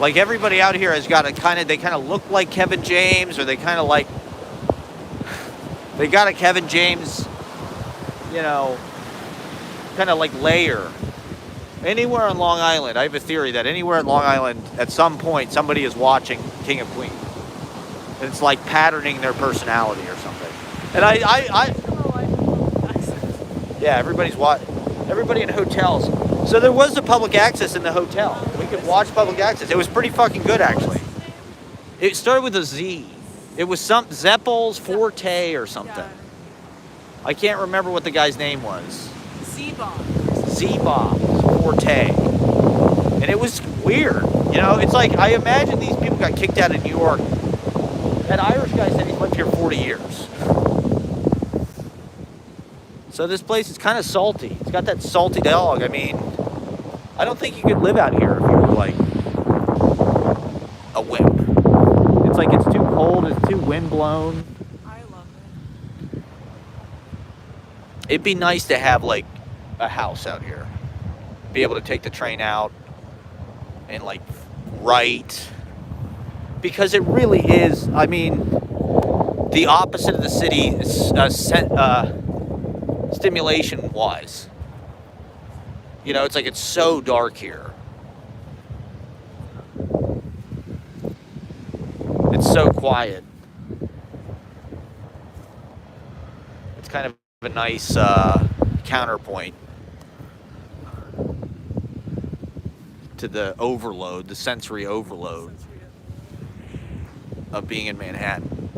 Like, everybody out here has got they kind of look like Kevin James, or they kind of like, They got a Kevin James, you know, kind of like layer. Anywhere on Long Island, I have a theory that anywhere on Long Island, at some point, somebody is watching King of Queens. And it's like patterning their personality or something. And yeah, everybody in hotels. So there was a public access in the hotel. We could watch public access. It was pretty fucking good, actually. It started with a Z. It was some Zeppel's Forte or something. Yeah. I can't remember what the guy's name was. Z-Bomb. Forte. And it was weird. You know, it's like, I imagine these people got kicked out of New York. That Irish guy said he's lived here 40 years. So this place is kind of salty. It's got that salty dog. I mean, I don't think you could live out here if you were like a wimp. It's like it's too cold, it's too windblown. I love it. It'd be nice to have like a house out here. Be able to take the train out and like write. Because it really is, I mean, the opposite of the city stimulation wise. You know, it's like it's so dark here. It's so quiet. It's kind of a nice counterpoint to the overload, the sensory overload of being in Manhattan.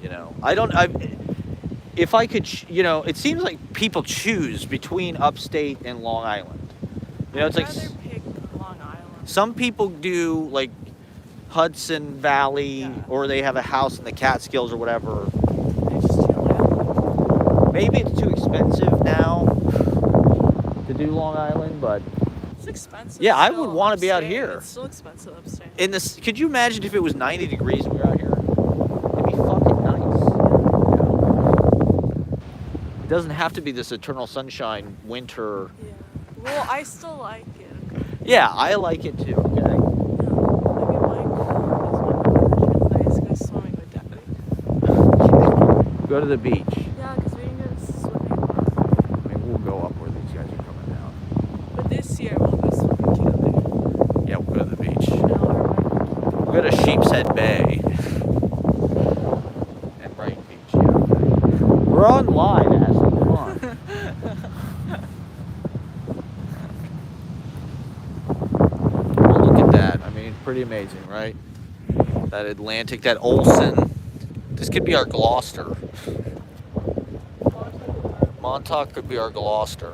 You know, if I could, you know, it seems like people choose between upstate and Long Island. You know, it's like I'd rather pick Long Island. some people do like Hudson Valley, Yeah. or they have a house in the Catskills or whatever. It's just too loud. Maybe it's too expensive now to do Long Island, but It's expensive. Yeah, I still would wanna be out upstate. here. It's still expensive upstate. in this, could you imagine if it was 90 degrees and we were out here? It'd be fucking nice. It doesn't have to be this eternal sunshine winter. Yeah. Well, I still like it. Yeah, I like it too. Okay. Yeah. I mean, my goal is when it's nice, go swimming with Daddy. Go to the beach. Yeah, because we didn't go swimming. I mean, we'll go up where these guys are coming down. But this year we'll go swimming together. Yeah, we'll go to the beach. No, We'll go to Sheepshead Bay. And Brighton Beach, yeah. We're on live, Ashley. Come on. Well, look at that. I mean, pretty amazing, right? That Atlantic, that Olsen. This could be our Gloucester. Montauk could be our Gloucester.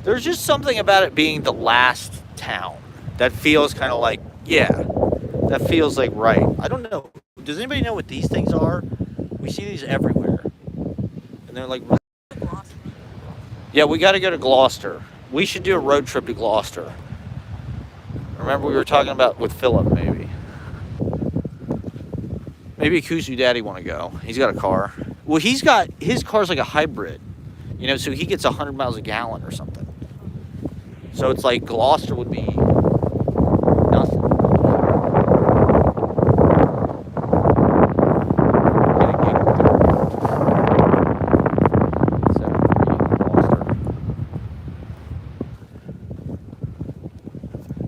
There's just something about it being the last town that feels kind of like, yeah, that feels like right. I don't know. Does anybody know what these things are? We see these everywhere. And they're like, yeah, we got to go to Gloucester. We should do a road trip to Gloucester. Remember we were talking about with Philip, maybe. Maybe Kuzu Daddy want to go. He's got a car. Well, his car's like a hybrid. You know, so he gets 100 miles a gallon or something. So it's like Gloucester would be nothing. Get a gig with her. Instead of being in Gloucester.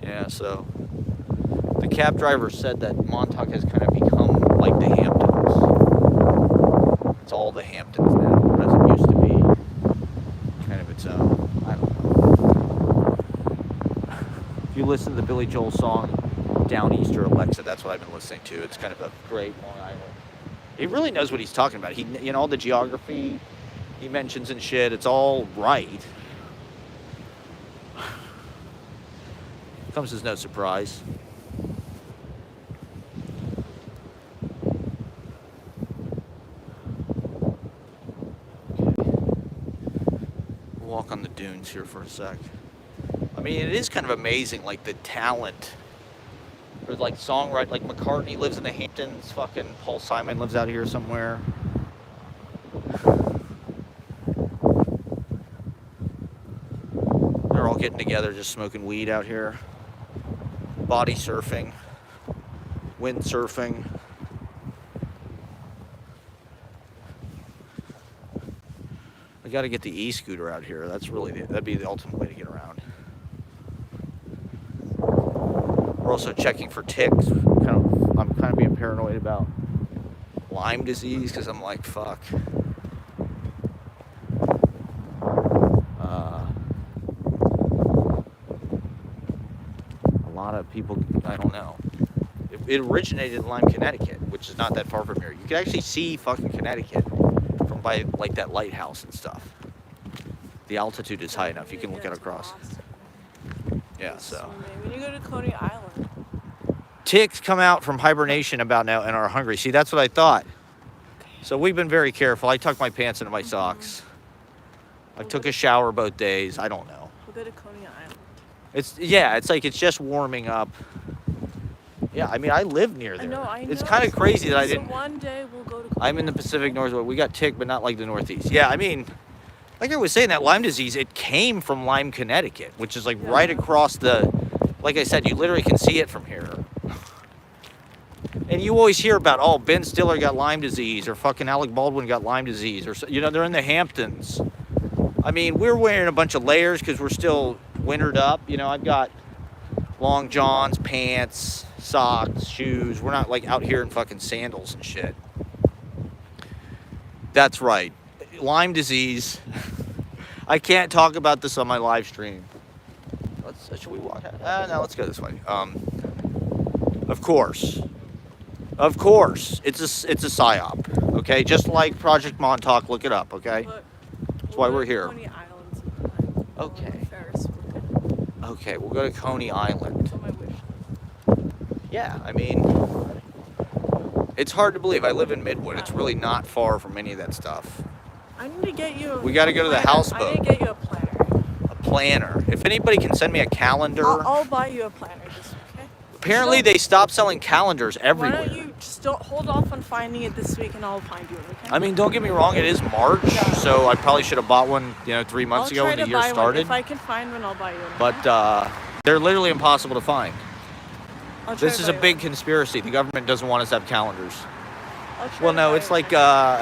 Yeah, so the cab driver said that Montauk has kind of become like the Hamptons. It's all the Hamptons now. It doesn't used to be kind of its own. I don't know. If you listen to the Billy Joel song Down Easter Alexa, that's what I've been listening to. It's kind of a great Long Island. He really knows what he's talking about. He, you know, all the geography he mentions and shit, it's all right. Comes as no surprise. Walk on the dunes here for a sec. I mean, it is kind of amazing, like the talent, or like songwriting. Like McCartney lives in the Hamptons. Fucking Paul Simon lives out here somewhere. They're all getting together, just smoking weed out here, body surfing, windsurfing. I got to get the e-scooter out here. That'd be the ultimate way to get around. We're also checking for ticks. I'm kind of being paranoid about Lyme disease because I'm like, fuck. A lot of people, I don't know. It originated in Lyme, Connecticut, which is not that far from here. You can actually see fucking Connecticut from by like that lighthouse and stuff. The altitude is high enough. You can look out across. Yeah, so. When you go to Coney Island. Ticks come out from hibernation about now and are hungry. See, that's what I thought. So we've been very careful. I tucked my pants into my socks. I took a shower both days. I don't know. We'll go to Coney Island. It's just warming up. Yeah, I mean, I live near there. I know. It's kind of crazy that I didn't. So one day we'll go to Coney I'm in the Pacific Northwest. We got tick, but not like the Northeast. Yeah, I mean, like I was saying, that Lyme disease, it came from Lyme, Connecticut, which is like right across the, like I said, you literally can see it from here. And you always hear about, oh, Ben Stiller got Lyme disease, or fucking Alec Baldwin got Lyme disease, or, you know, they're in the Hamptons. I mean, we're wearing a bunch of layers because we're still wintered up. You know, I've got long johns, pants, socks, shoes. We're not like out here in fucking sandals and shit. That's right. Lyme disease. I can't talk about this on my live stream. Should we walk out? No, let's go this way. Of course, it's a psyop. Okay, just like Project Montauk. Look it up. Okay, that's why we're here. Coney Island. Okay. Okay, we'll go to Coney Island. That's on my wish. Yeah, I mean, it's hard to believe. I live in Midwood. It's really not far from any of that stuff. I need to get you. We got to go to the houseboat. I need to get you a planner. A planner. If anybody can send me a calendar. I'll buy you a planner. Just okay. Apparently, they stopped selling calendars everywhere. Why don't you just don't hold off on finding it this week, and I'll find you it. Okay. I mean, don't get me wrong. It is March, so I probably should have bought one, 3 months ago when the year started. If I can find one, I'll buy you one. But they're literally impossible to find. This is a big one. conspiracy. The government doesn't want us to have calendars. Well, no, it's like, where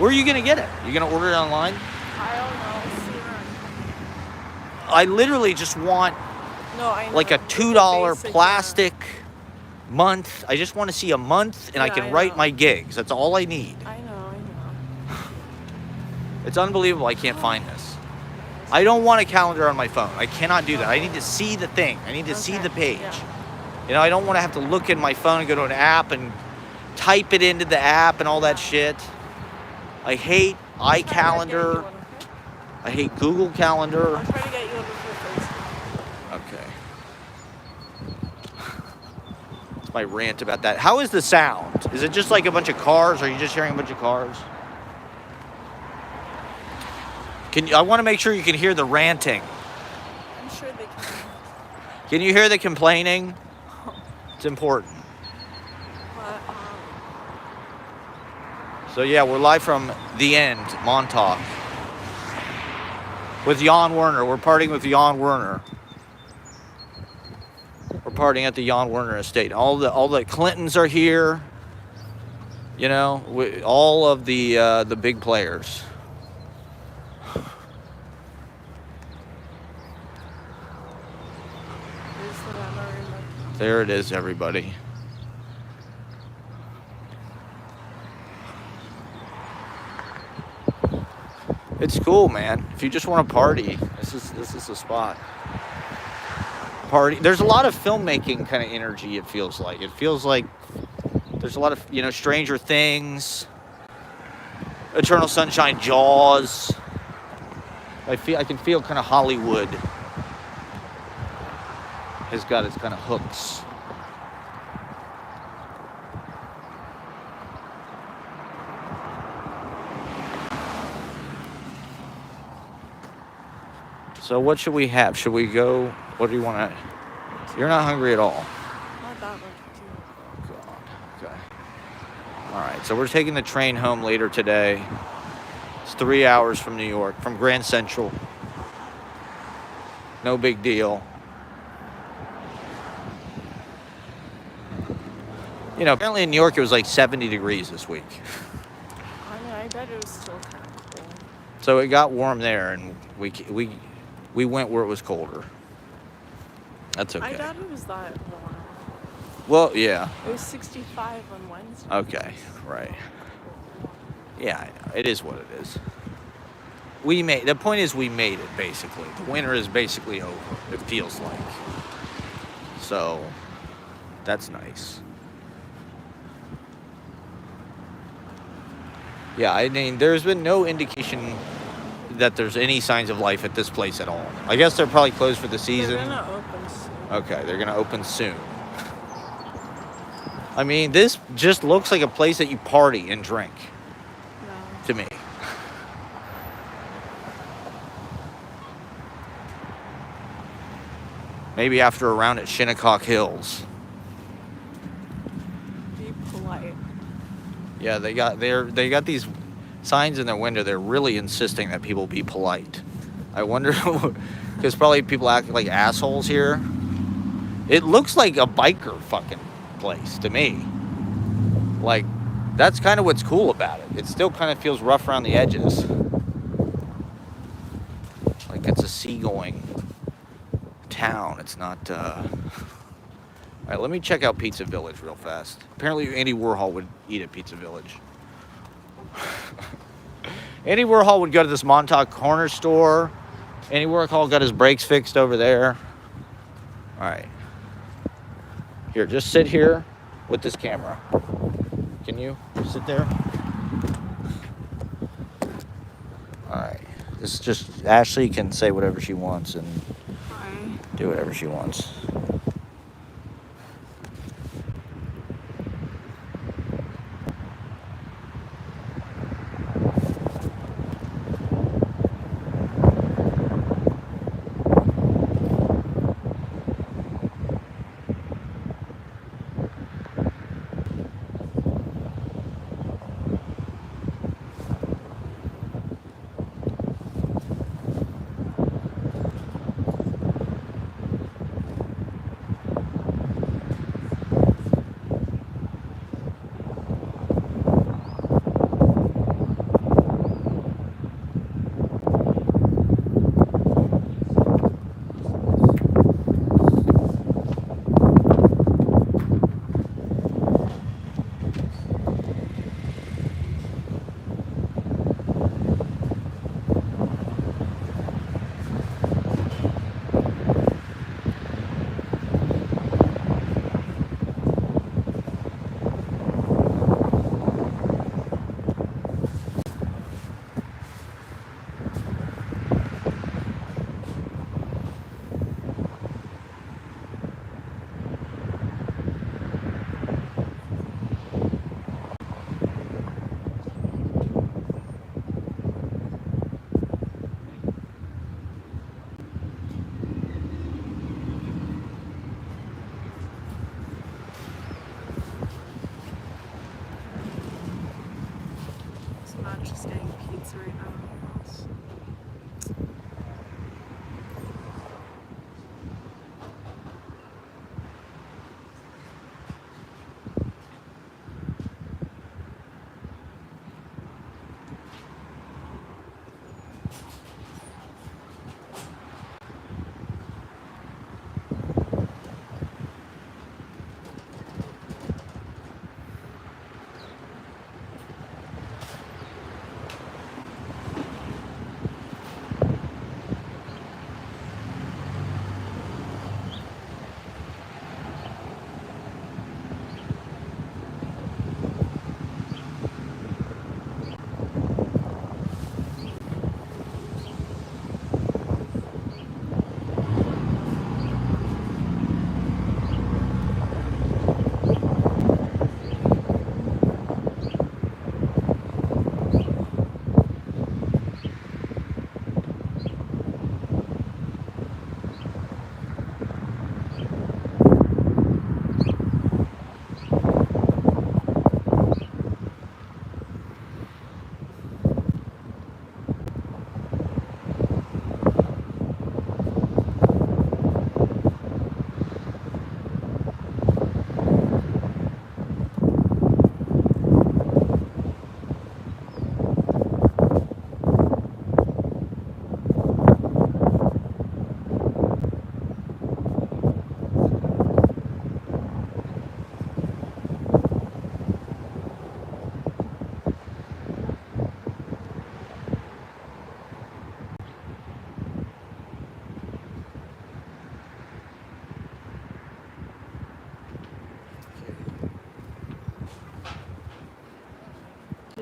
are you going to get it? You going to order it online? I don't know. See around. I literally just want like a $2 plastic month. I just want to see a month and I can write my gigs. That's all I need. I know. It's unbelievable I can't find this. I don't want a calendar on my phone. I cannot do that. I need to see the thing. I need to see the page. Yeah. I don't want to have to look in my phone and go to an app and type it into the app and all that shit. I hate iCalendar. I hate Google Calendar. I'll try to get you one before Thursday. Okay. That's my rant about that. How is the sound? Is it just like a bunch of cars? Or are you just hearing a bunch of cars? I want to make sure you can hear the ranting. I'm sure they can. Can you hear the complaining? It's important. But, So yeah, we're live from the end, Montauk. With Jan Werner. We're partying with Jan Werner. We're partying at the Jan Werner estate. All the Clintons are here. All of the big players. There it is, everybody. It's cool, man. If you just want to party, this is the spot. Party. There's a lot of filmmaking kind of energy. It feels like there's a lot of Stranger Things, Eternal Sunshine, Jaws. I can feel kind of Hollywood has got its kind of hooks. So what should we have? Should we go? What do you want to? You're not hungry at all. Not that much. Oh, God. Okay. All right. So we're taking the train home later today. It's 3 hours from New York, from Grand Central. No big deal. Apparently in New York it was like 70 degrees this week. I bet it was still kind of cold. So it got warm there, and we went where it was colder. That's okay. I doubt it was that warm. Well, yeah. It was 65 on Wednesday. Okay, right. Yeah, it is what it is. The point is we made it, basically. The winter is basically over, it feels like. So, that's nice. Yeah, I mean, there's been no indication that there's any signs of life at this place at all. I guess they're probably closed for the season. They're gonna open soon. Okay, they're gonna open soon. I mean, this just looks like a place that you party and drink. No. To me. Maybe after a round at Shinnecock Hills. Be polite. Yeah, they got these signs in their window. They're really insisting that people be polite. I wonder, because probably people act like assholes here. It looks like a biker fucking place to me. Like, that's kind of what's cool about it. It still kind of feels rough around the edges. Like it's a seagoing town. It's not, All right, let me check out Pizza Village real fast. Apparently Andy Warhol would eat at Pizza Village. Andy Warhol would go to this Montauk corner store. Andy Warhol got his brakes fixed over there. All right. Here, just sit here with this camera. Can you sit there? All right. This is just, Ashley can say whatever she wants and do whatever she wants.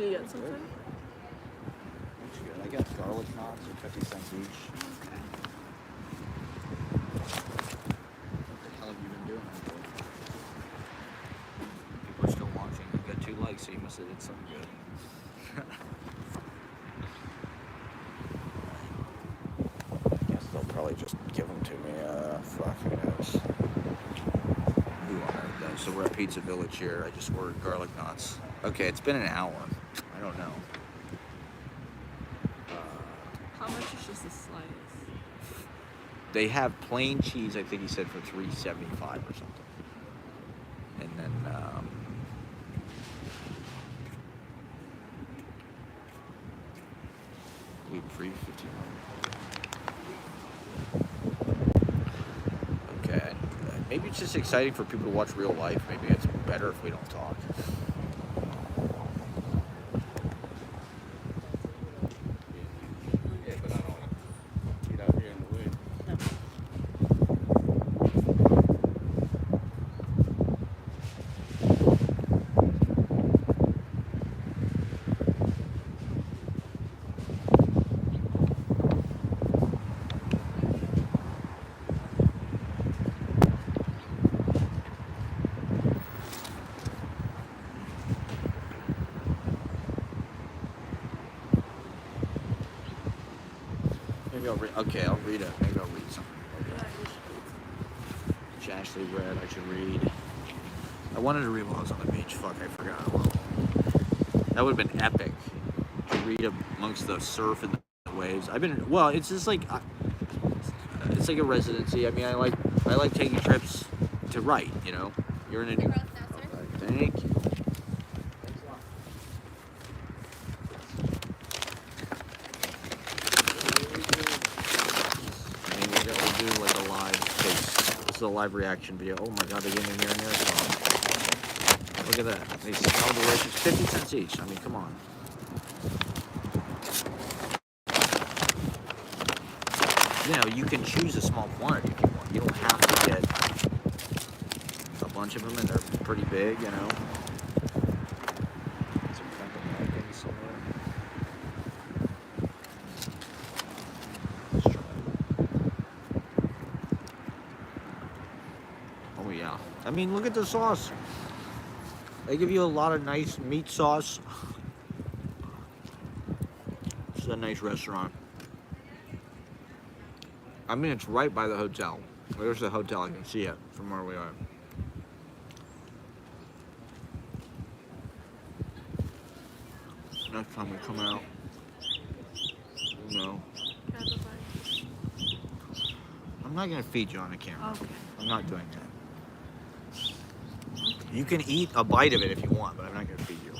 you get something? That's good. I got garlic knots at 50 cents each. Okay. What the hell have you been doing? People are still watching. You got 2 likes, so you must have did something good. I guess they'll probably just give them to me. Fuck, who knows? Who on earth knows? So we're at Pizza Village here. I just ordered garlic knots. Okay, it's been an hour. I don't know. How much is just a slice? They have plain cheese, I think he said, for $3.75 or something. And then, gluten-free, 15. Okay. Maybe it's just exciting for people to watch real life. Maybe it's better if we don't talk. Yeah, but I don't get out here in the way. Maybe I'll read. Okay, I'll read it. Maybe I'll read something. Which Ashley read. I should read. I wanted to read while I was on the beach. Fuck, I forgot. Well, that would have been epic to read amongst the surf and the waves. Well, it's just like it's like a residency. I mean, I like taking trips to write. You know, you're in a new. Thank you. We'll do like a live case. This is a live reaction video. Oh my god, they gave me a marinara sauce. Look at that. They smell delicious. 50 cents each. I mean, come on. You know, you can choose a small quantity if you want. You don't have to get a bunch of them, and they're pretty big, you know. Some fucking onions somewhere. Let's try it. Oh yeah. I mean, look at the sauce. They give you a lot of nice meat sauce. This is a nice restaurant. I mean, it's right by the hotel. There's the hotel. I can see it from where we are. Next time we come out, no. I'm not gonna feed you on the camera. Okay. I'm not doing that. You can eat a bite of it if you want, but I'm not gonna feed you.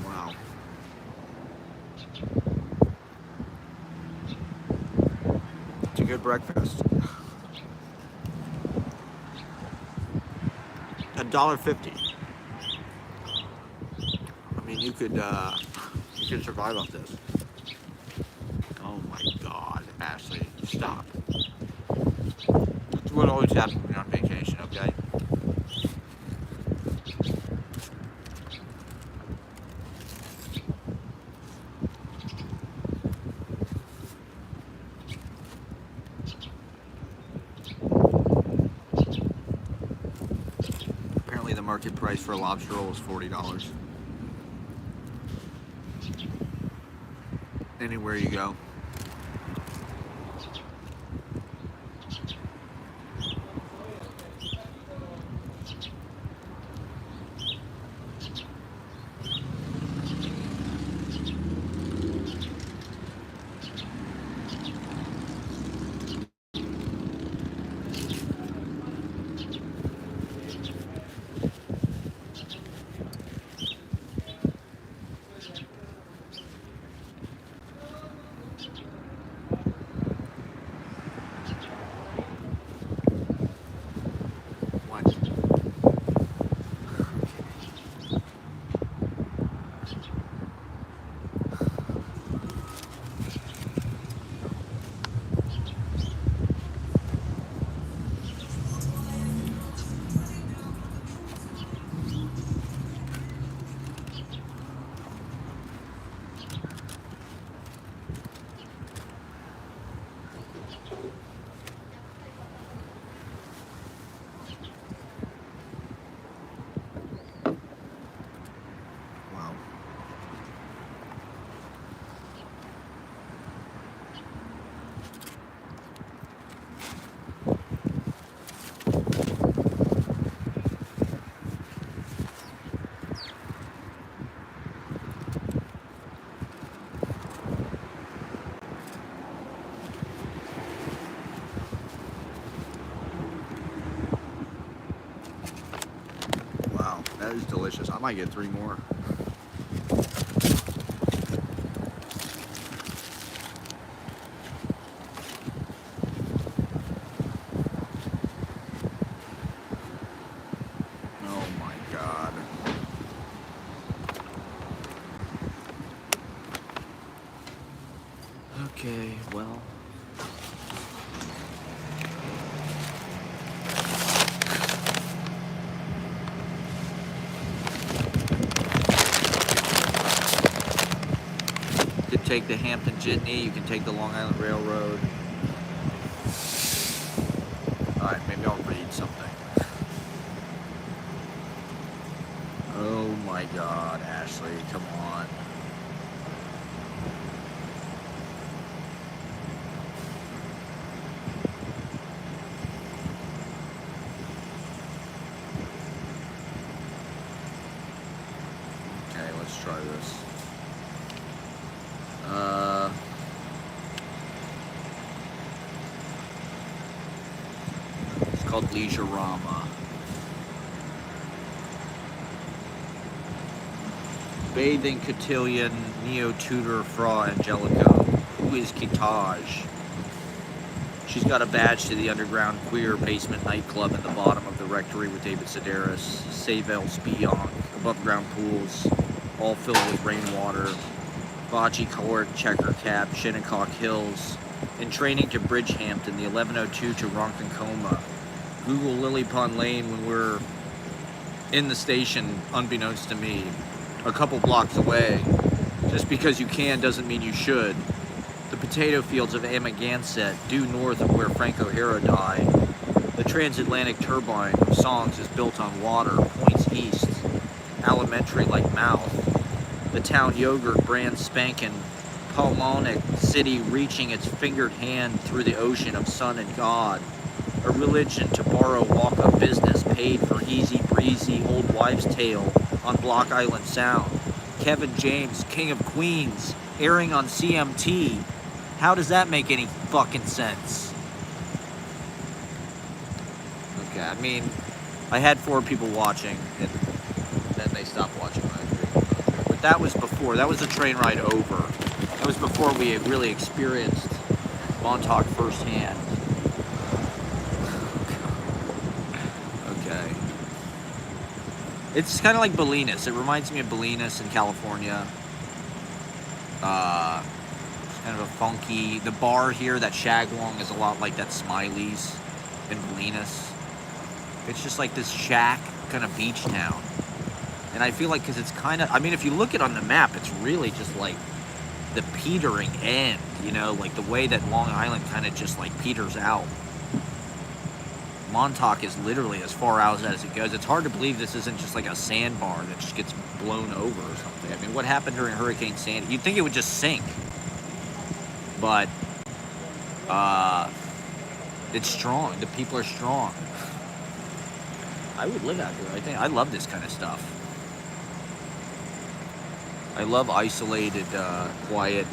Wow. It's a good breakfast. $1.50. I mean, you could survive off this. Oh my God, Ashley, stop. That's what always happens when you're on vacation, okay? Apparently the market price for a lobster roll is $40. Anywhere you go. was delicious. I might get 3 more. Oh my God. Okay, well. You could take the Hampton Jitney, you can take the Long Island Railroad. Alright, maybe I'll read something. Oh my God, Ashley, come on. Okay, let's try this. It's called Leisure-Rama. Bathing cotillion, neo-Tudor Fra Angelico. Who is Kitaj? She's got a badge to the underground queer basement nightclub in the bottom of the rectory with David Sedaris, Save El Spion, above ground pools, all filled with rainwater, bocce court, checker cap, Shinnecock Hills, in training to Bridgehampton, the 1102 to Ronkonkoma. Google Lily Pond Lane when we're in the station, unbeknownst to me, a couple blocks away. Just because you can doesn't mean you should. The potato fields of Amagansett, due north of where Frank O'Hara died. The transatlantic turbine of songs is built on water, points east, alimentary like mouth. The town yogurt brand spankin', pulmonic city reaching its fingered hand through the ocean of sun and God. A religion to borrow walk-up business paid for easy breezy old wives' tale on Block Island Sound. Kevin James, King of Queens, airing on CMT. How does that make any fucking sense? Okay, I mean, I had 4 people watching, and then they stopped watching when I agreed. But that was before. That was the train ride over. That was before we had really experienced Montauk firsthand. Okay. It's kind of like Bolinas. It reminds me of Bolinas in California. It's kind of a funky. The bar here, that Shagwong, is a lot like that Smiley's in Bolinas. It's just like this shack kind of beach town. And I feel like, because it's kind of, I mean, if you look at it on the map, it's really just like the petering end, you know, like the way that Long Island kind of just like peters out. Montauk is literally as far out as it goes. It's hard to believe this isn't just like a sandbar that just gets blown over or something. I mean, what happened during Hurricane Sandy? You'd think it would just sink. But, it's strong. The people are strong. I would live out here. I love this kind of stuff. I love isolated, quiet,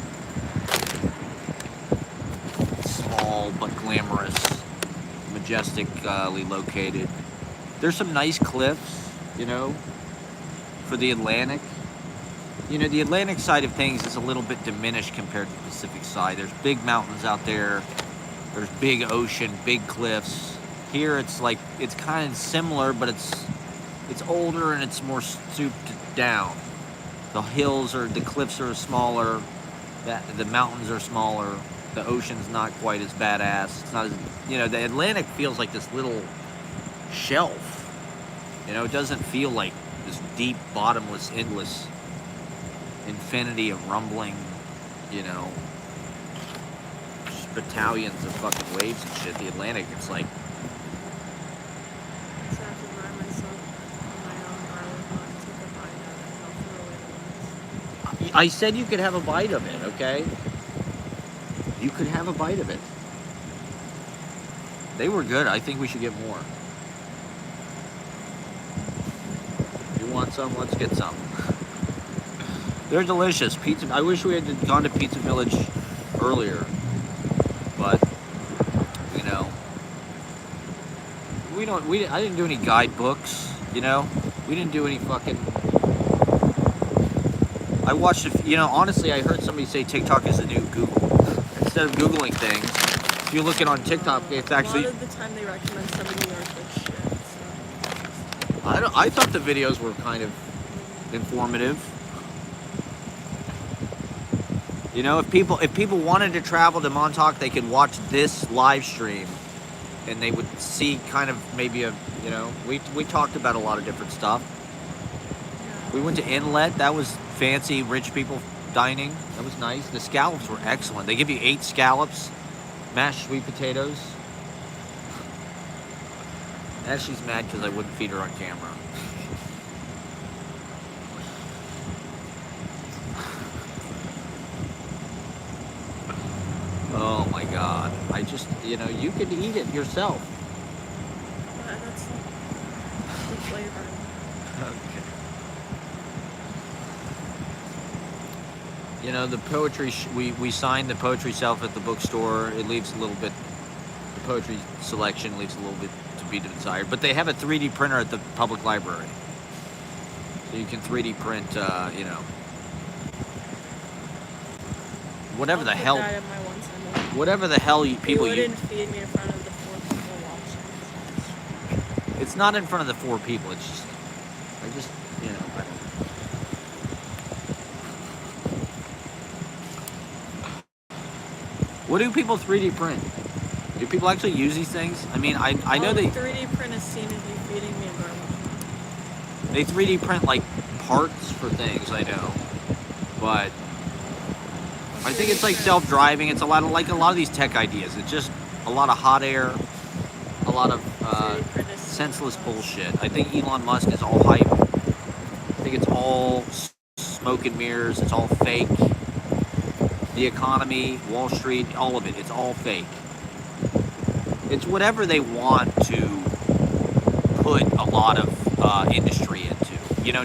small but glamorous, majestically located. There's some nice cliffs, you know, for the Atlantic. You know, the Atlantic side of things is a little bit diminished compared to the Pacific side. There's big mountains out there. There's big ocean, big cliffs. Here it's like, it's kind of similar, but it's older and it's more stooped down. The cliffs are smaller. The mountains are smaller. The ocean's not quite as badass. It's not as, you know, the Atlantic feels like this little shelf. You know, it doesn't feel like this deep, bottomless, endless infinity of rumbling, you know, just battalions of fucking waves and shit. The Atlantic, it's like, So I have to burn myself on my own garlic not to take a bite out of it. I'll throw it. I said you could have a bite of it, okay? You could have a bite of it. They were good. I think we should get more. You want some? Let's get some. They're delicious. Pizza. I wish we had gone to Pizza Village earlier, but you know, I didn't do any guidebooks. You know, We didn't do any fucking. I watched it. You know, honestly, I heard somebody say TikTok is the new Google. Instead of Googling things, if you're looking on TikTok, it's actually. A lot of the time they recommend some of New York shit. So. I thought the videos were kind of informative. You know, if people wanted to travel to Montauk, they could watch this live stream, and they would see kind of maybe we talked about a lot of different stuff. We went to Inlet. That was fancy rich people dining. That was nice. The scallops were excellent. They give you 8 scallops, mashed sweet potatoes. Ashley's mad because I wouldn't feed her on camera. Oh my God. I just, you could eat it yourself. That's the flavor. Okay. The poetry, we signed the poetry shelf at the bookstore. It leaves a little bit, the poetry selection leaves a little bit to be desired. But they have a 3D printer at the public library. So you can 3D print, whatever the hell. Whatever the hell people use. You wouldn't feed me in front of the 4 people watching. It's not in front of the 4 people. It's just, I don't. What do people 3D print? Do people actually use these things? I mean, I know they 3D print a scene of you feeding me a garlic. They 3D print like parts for things. I know, but I think it's like self-driving. It's a lot of these tech ideas. It's just a lot of hot air, a lot of senseless bullshit. I think Elon Musk is all hype. I think it's all smoke and mirrors. It's all fake. The economy, Wall Street, all of it. It's all fake. It's whatever they want to put a lot of industry into.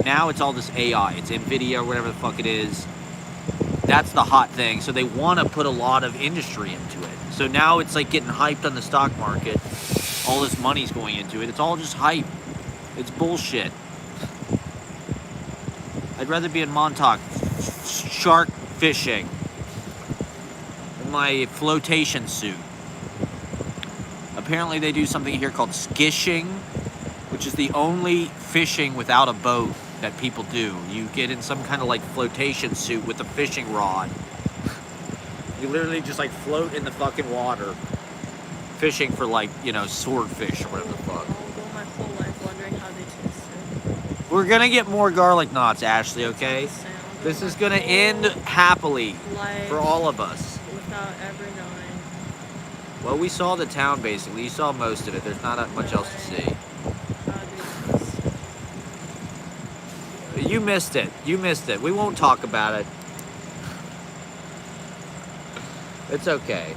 Now it's all this AI. It's NVIDIA or whatever the fuck it is. That's the hot thing. So they want to put a lot of industry into it. So now it's like getting hyped on the stock market. All this money's going into it. It's all just hype. It's bullshit. I'd rather be in Montauk shark fishing in my flotation suit. Apparently they do something here called skishing, which is the only fishing without a boat that people do. You get in some kind of like flotation suit with a fishing rod. You literally just like float in the fucking water, fishing for like, swordfish or whatever the fuck. I'll go my whole life wondering how they taste it. We're gonna get more garlic knots, Ashley, okay? This is gonna end happily for all of us. Without ever knowing. Well, we saw the town basically. You saw most of it. There's not that much else to see. You missed it. You missed it. We won't talk about it. It's okay.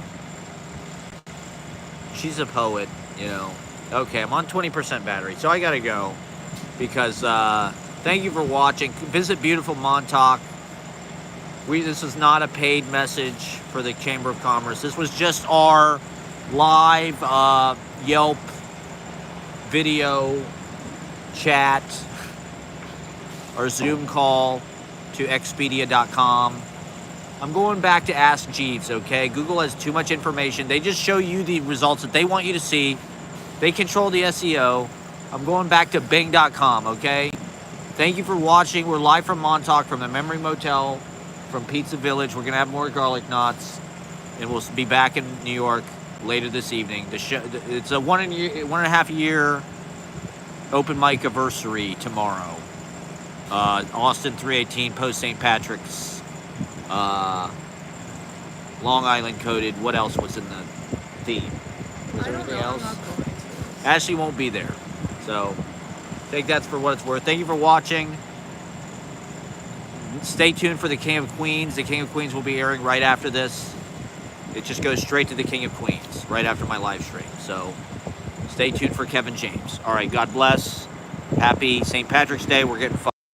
She's a poet, Okay, I'm on 20% battery, so I gotta go. Because, thank you for watching. Visit beautiful Montauk. This is not a paid message for the Chamber of Commerce. This was just our live Yelp video chat, our Zoom call to Expedia.com. I'm going back to Ask Jeeves, okay? Google has too much information. They just show you the results that they want you to see. They control the SEO. I'm going back to Bing.com, okay? Thank you for watching. We're live from Montauk, from the Memory Motel, from Pizza Village. We're going to have more garlic knots, and we'll be back in New York later this evening. The show, it's a 1.5 year open mic anniversary tomorrow. Austin 318, post St. Patrick's, Long Island coded. What else was in the theme? Was there anything else? Ashley won't be there. So, I think that's for what it's worth. Thank you for watching. Stay tuned for the King of Queens. The King of Queens will be airing right after this. It just goes straight to the King of Queens, right after my live stream. So, stay tuned for Kevin James. All right, God bless. Happy St. Patrick's Day. We're getting